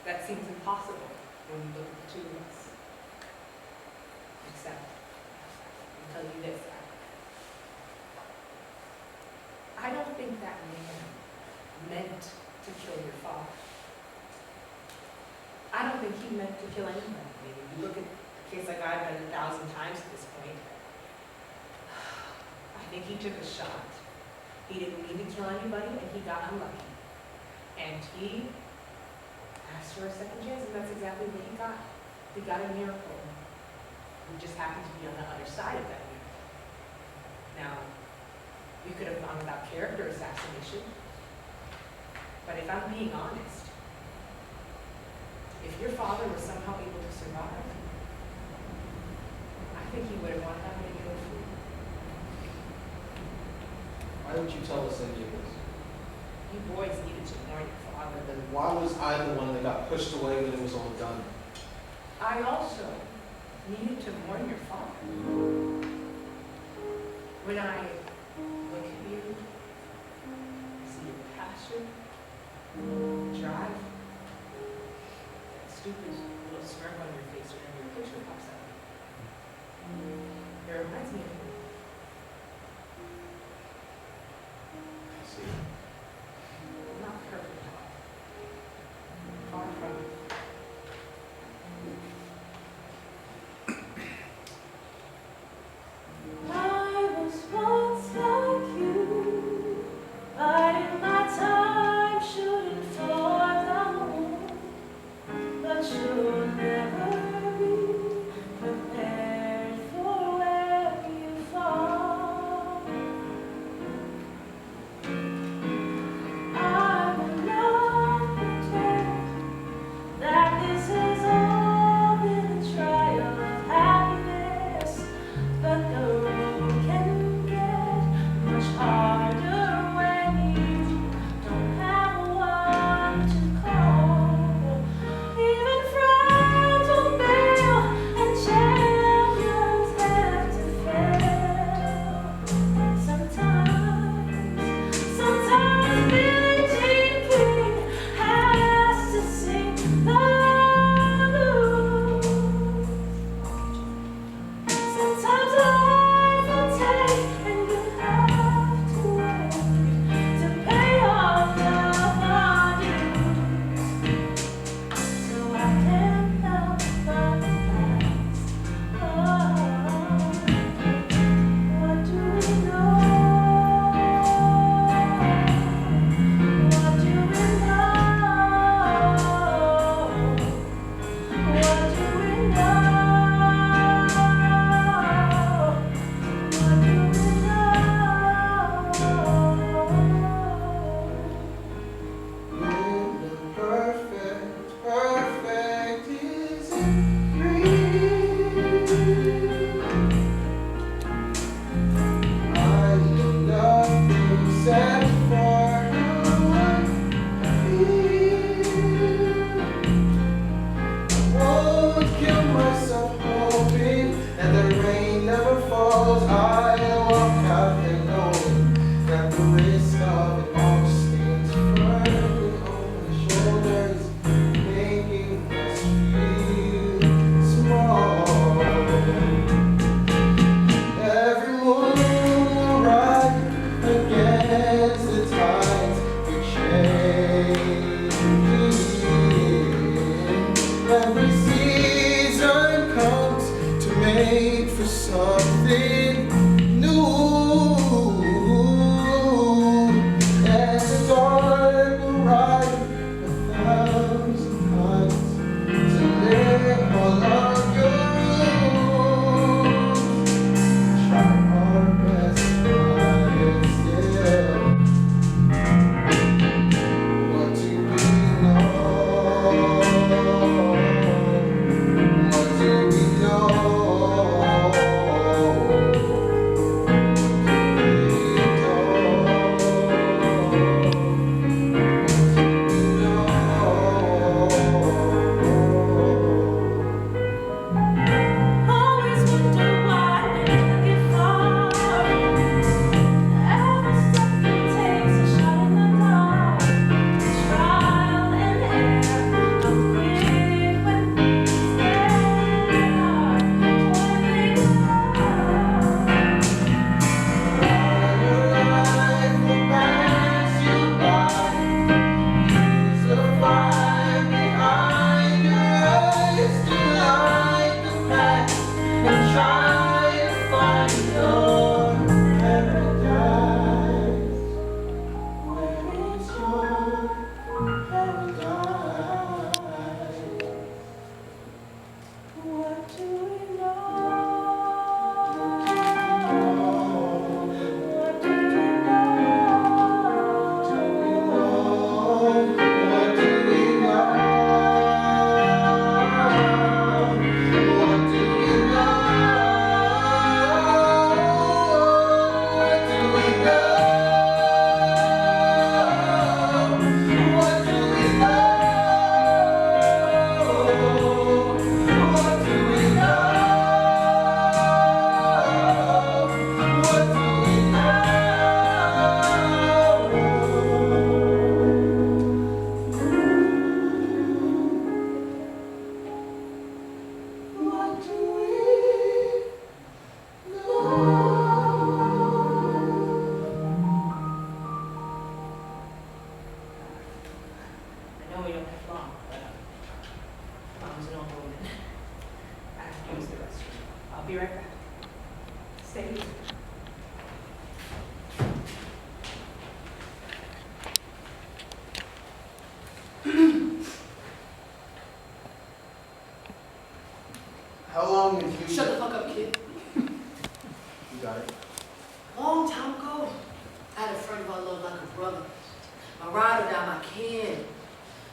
That seems impossible when you look at the two of us. Except, I'll tell you this, I don't think that man meant to kill your father. I don't think he meant to kill anyone. I mean, if you look at a case like I've done 1,000 times at this point, I think he took a shot. He didn't mean to kill anybody, and he got unlucky. And he asked for a second chance, and that's exactly what he got. He got a miracle. We just happened to be on the other side of that miracle. Now, we could have gone without character assassination, but if I'm being honest, if your father was somehow able to survive, I think he would have wanted that many other food. Why didn't you tell us any of this? You boys needed to warn your father. And why was I the one that got pushed away when it was all done? I also needed to warn your father. When I look at you, see your passion, drive, that stupid little smirk on your face whenever your picture pops up. It reminds me of you. I see. Not perfect. Far from it. I was once like you, biding my time, shooting for the moon, but you'll never be prepared for where you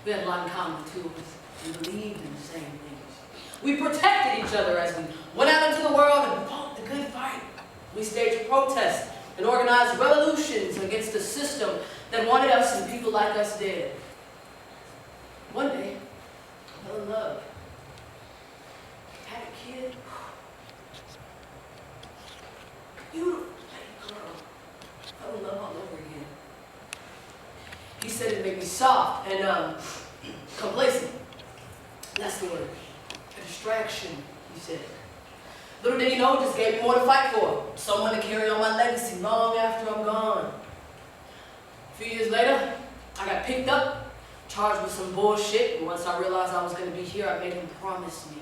We had a lot in common, the two of us. We believed in the same things. We protected each other as we went out into the world and fought the good fight. We staged protests and organized revolutions against the system that wanted us and people like us dead. One day, I fell in love. Had a kid. Beautiful baby girl. Fell in love all over again. He said it made me soft and complacent. That's the word. A distraction, he said. Little did he know, it just gave me more to fight for. Someone to carry on my legacy long after I'm gone. A few years later, I got picked up, charged with some bullshit, and once I realized I was going to be here, I made him promise me.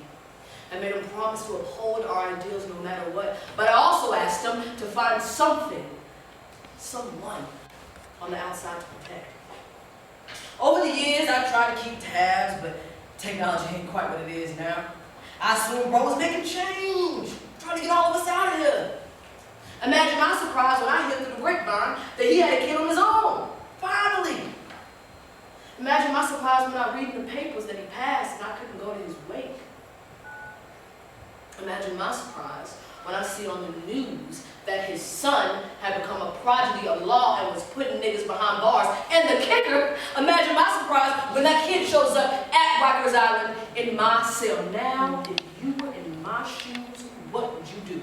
I made him promise to uphold our ideals no matter what. But I also asked him to find something, someone on the outside to protect. Over the years, I've tried to keep tabs, but technology ain't quite what it is now. I assumed bro was making change, trying to get all of us out of here. Imagine my surprise when I heard through the grapevine that he had a kid on his own, finally. Imagine my surprise when I read in the papers that he passed and I couldn't go to his wake. Imagine my surprise when I see on the news that his son had become a prodigy of law and was putting niggas behind bars. And the kicker, imagine my surprise when that kid shows up at Rikers Island in my cell. Now, if you were in my shoes, what would you do?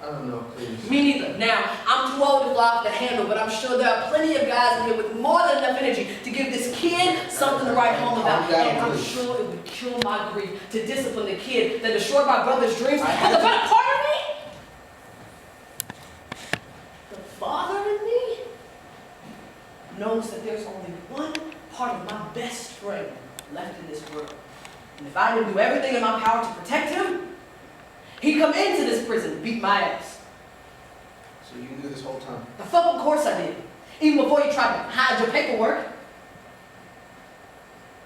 I don't know, please. Me neither. Now, I'm too old to fly off the handle, but I'm sure there are plenty of guys in here with more than enough energy to give this kid something to write home about. And I'm sure it would kill my grief to discipline the kid that destroyed my brother's dreams. And the better part of me, the father in me, knows that there's only one part of my best friend left in this world. And if I didn't do everything in my power to protect him, he'd come into this prison and beat my ass. So you knew this whole time? The fucking course I did. Even before you tried to hide your paperwork.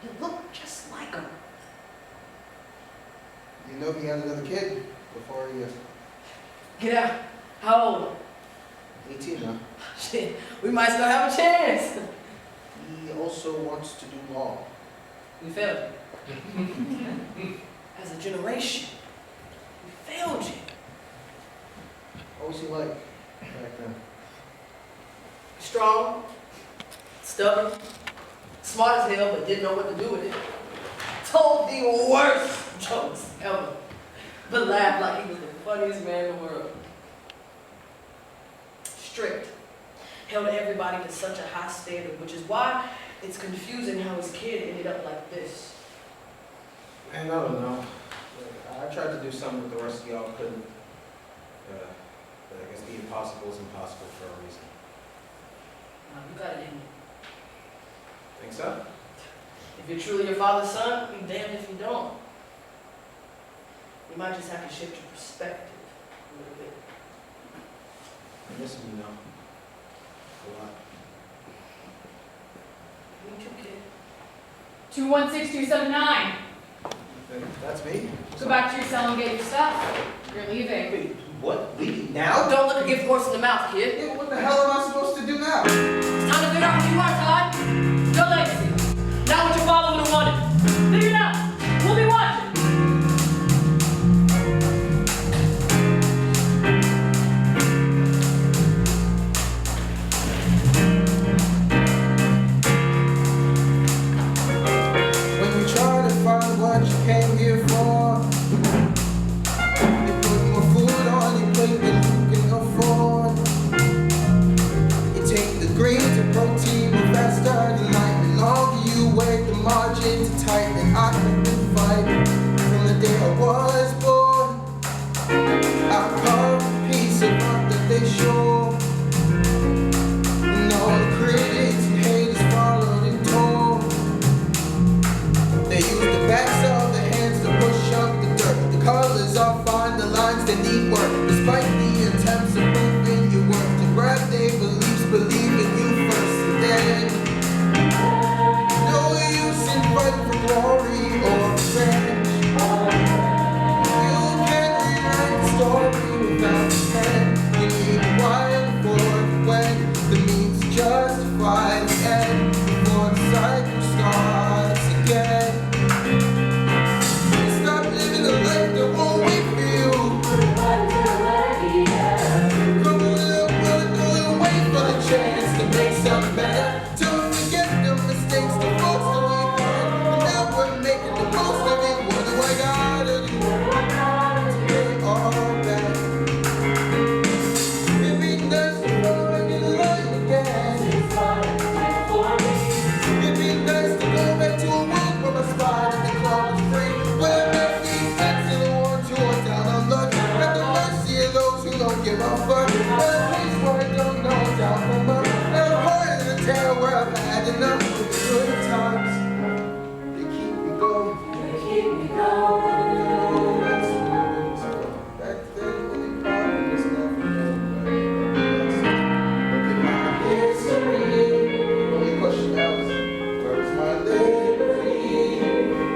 You look just like him. You know he had another kid before he... Get out. How old? 18 now. Shit, we might still have a chance. He also wants to do law. We failed you. As a generation, we failed you. What was he like back then? Strong, stubborn, smart as hell, but didn't know what to do with it. Told the worst jokes ever, but laughed like he was the funniest man in the world. Strict, held everybody to such a high standard, which is why it's confusing how his kid ended up like this. Man, I don't know. I tried to do something that the rest of y'all couldn't. But I guess the impossible is impossible for a reason. You got it in you. Think so? If you're truly your father's son, be damned if you don't. You might just have to shift your perspective a little bit. I miss him, you know. A lot. Me too, kid. 216279. That's me? Go back to your cell and get your stuff. You're leaving. Wait, what? Leaving now? Don't look a gift horse in the mouth, kid. Yeah, what the hell am I supposed to do now? It's time to figure out who you are, Todd. Your legacy. Not what your father would have wanted. Figure it out. We'll be watching. When you try to find what you came here for, they put more food on your plate than you can afford. You take the greens and protein, move faster than light. The longer you wait, the margins are tight, and I can make something better. Don't forget the mistakes, the faults that we had. And now we're making the most of it. What do I gotta do? Get it all back. It'd be nice to go back in line again. It'd be nice to go back to a world where my spot in the club is free. Where I make these friends and the ones who are down on luck. At the mercy of those who don't give a fuck. At a place where I don't know down from up. And I'm harder to tell where I've had enough of the good times. They keep me going. They keep me going. Back then when they promised nothing else. Look at my history. Only question now is, where's my liberty?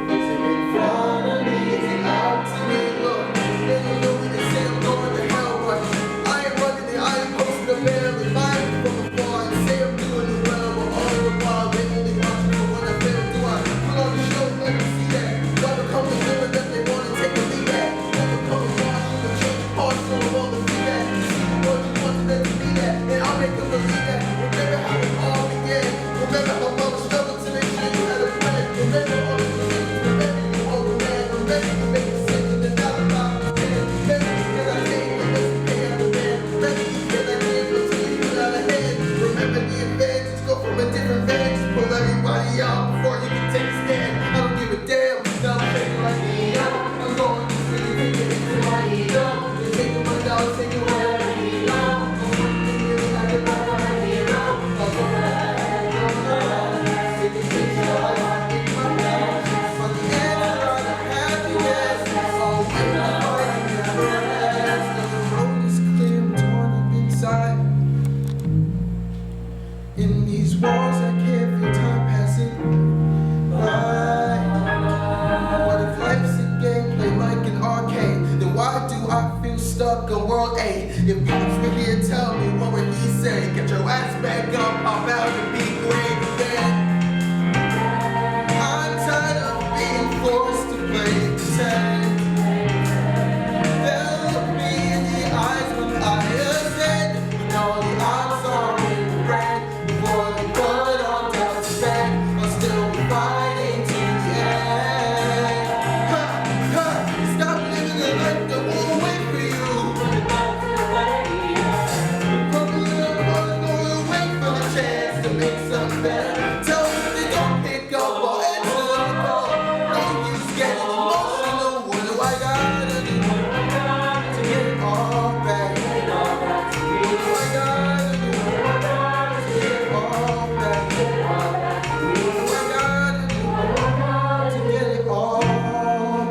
Is it in front of me? Is it out to me? Look, they don't know me, they say I'm going to hell, but I ain't running it, I ain't posting a barrel in mine from afar. They say I'm doing it well, but all the while they only watching for what I fail. Do I put on the show, let me see that? Never come to live that they want to take a lead at. Never come and watch them and change parts so I'm all the feedback. You see the words you want to let me be that, and I'll make them believe that. Remember how it all began. Remember how mama struggled to make sure you had a plan. Remember all the decisions, remember you hold the man. Remember to make decisions and not about the stand. Remember because I came and let's pay out the man. Remember because I came until you put out a hand. Remember the advantage, go from a different vantage. Pull everybody out before you can take a stand. I don't give a damn, now I'm shaking like me. I'm going to really thinking into my ego. You're taking my dollars, taking whatever you know. I'm working really like a hero. I'm going to take a picture of my in my mouth. On the answer of the happiness, all when the fight never ends. The road is clear, I'm torn up inside. In these walls, I can't feel time passing by. What if life's a game, play like an arcade? Then why do I feel stuck on world A? If Beats were here, tell me what would he say? Get your ass back up, pop out and be great again. I'm tired of being forced to play pretend. They'll look me in the eyes when I ascend. When all the odds are in red. Before they put on down to bed, I'll still be fighting to the end. Ha, ha, stop living the life that won't wait for you. Probably I'm gonna wait for the chance to make something better. Tell me they don't pick up or answer the call. No use getting emotional. What do I gotta do to get it all back? What do I gotta do to get it all back? What do I gotta do to get it all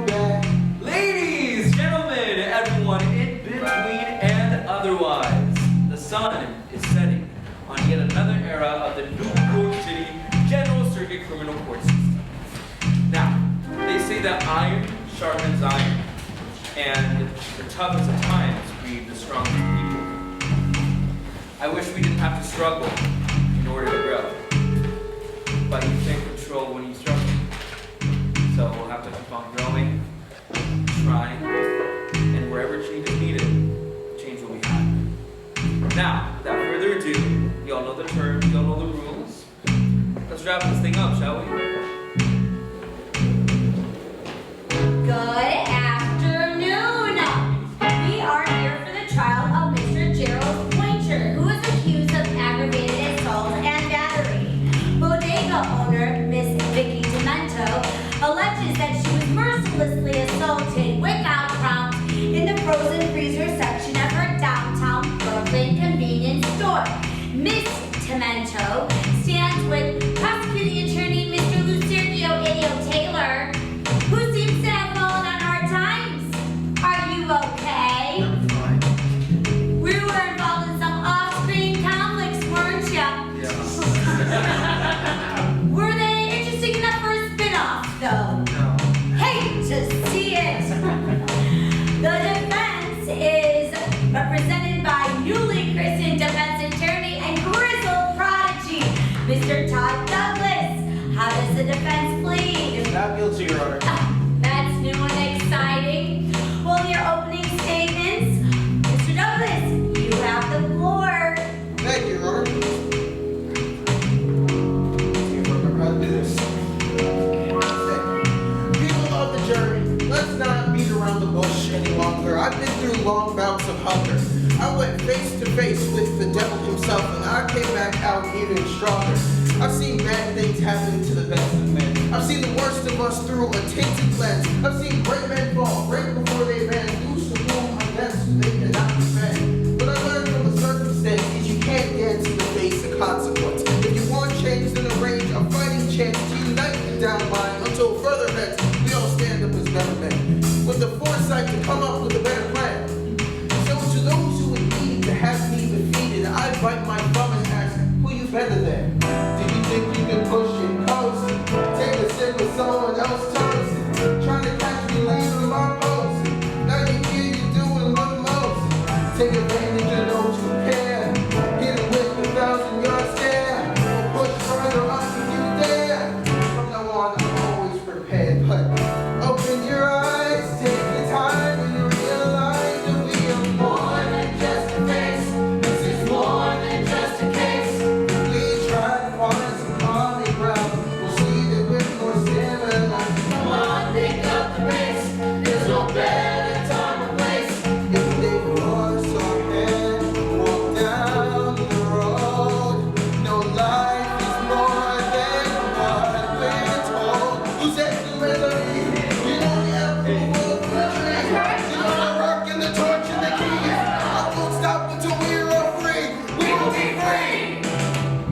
back? Ladies, gentlemen, everyone in between and otherwise, the sun is setting on yet another era of the New York City General Circuit Criminal Court System. Now, they say that iron sharpens iron, and the toughest of times breed the strongest people. I wish we didn't have to struggle in order to grow, but you can't control when you struggle. So we'll have to keep on growing, trying, and wherever change is needed, change will be happening. Now, without further ado, y'all know the terms, y'all know the rules. Let's wrap this thing up, shall we? Good afternoon. We are here for the trial of Mr. Gerald Pointer, who is accused of aggravated assault and battery. Bodega owner Miss Vicky Demento alleges that she was mercilessly assaulted without prompt in the frozen freezer section of her downtown Brooklyn convenience store. Miss Demento stands with prosecuting attorney Mr. LOU-SERGIO IDIO-TAYLOR, who seems to have fallen on hard times. Are you okay? I'm fine. We were involved in some off-screen conflicts, weren't ya? Yeah. Were they interesting enough for a spin-off, though? No. Hate to see it. The defense is represented by newly christened defense attorney and grizzled prodigy devil himself, and I came back out even stronger. I've seen bad things happen to the best of men. I've seen the worst of us through a tinted lens. I've seen great men fall right before they ran, lose to whom I guess they cannot defend. But I learned from the circumstances you can't dance in the face of consequence. If you want change, then arrange a fighting chance to unite the down line until further events we all stand up as better men, with the foresight to come up with a better plan. So to those who would need to have me defeated, I bite my thumb and ask, who you better than? Did you think you could push and coast? Take a sip of someone else's toast? Trying to catch me leaving my post? Now you hear you doing what most? Take advantage of those who care. Hit it with the 1,000-yard stare. Or push further up if you dare. From now on, I'm always prepared. But open your eyes, take the time, and realize that we are more than just a face. This is more than just a case. We try to find some common ground. We'll see that we're more similar. Come on, pick up the pace. There's no better time or place. If they force our hand, walk down the road. No life is more than what we're told. Who's at the melody? You know the apple of the tree. You know the rock and the torch and the keys. I won't stop until we're all free. We will be free.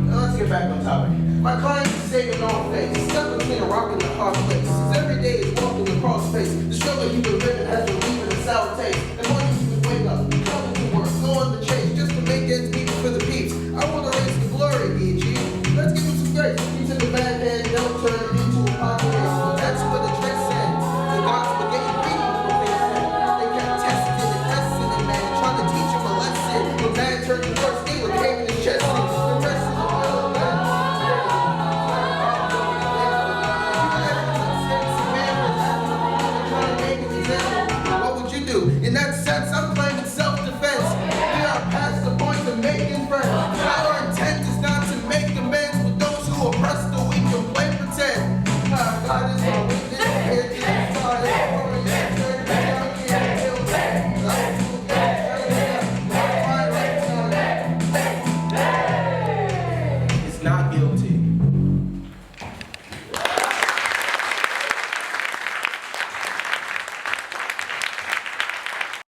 Now let's get back on topic. My client is saving all face, stuck between a rock and a hard place. His every day is walking across space. The struggle he been living has been leaving a sour taste. And morning he would wake up, coming to work, go on the chase, just to make ends meet for the peeps. I want to raise the glory he achieved. Let's give him some grace. He took a bad head, don't turn it into a populace. That's where the trick ends. The gods were getting greedy with what they said. They kept testing and testing the man, trying to teach him a lesson. When bad turned to worse,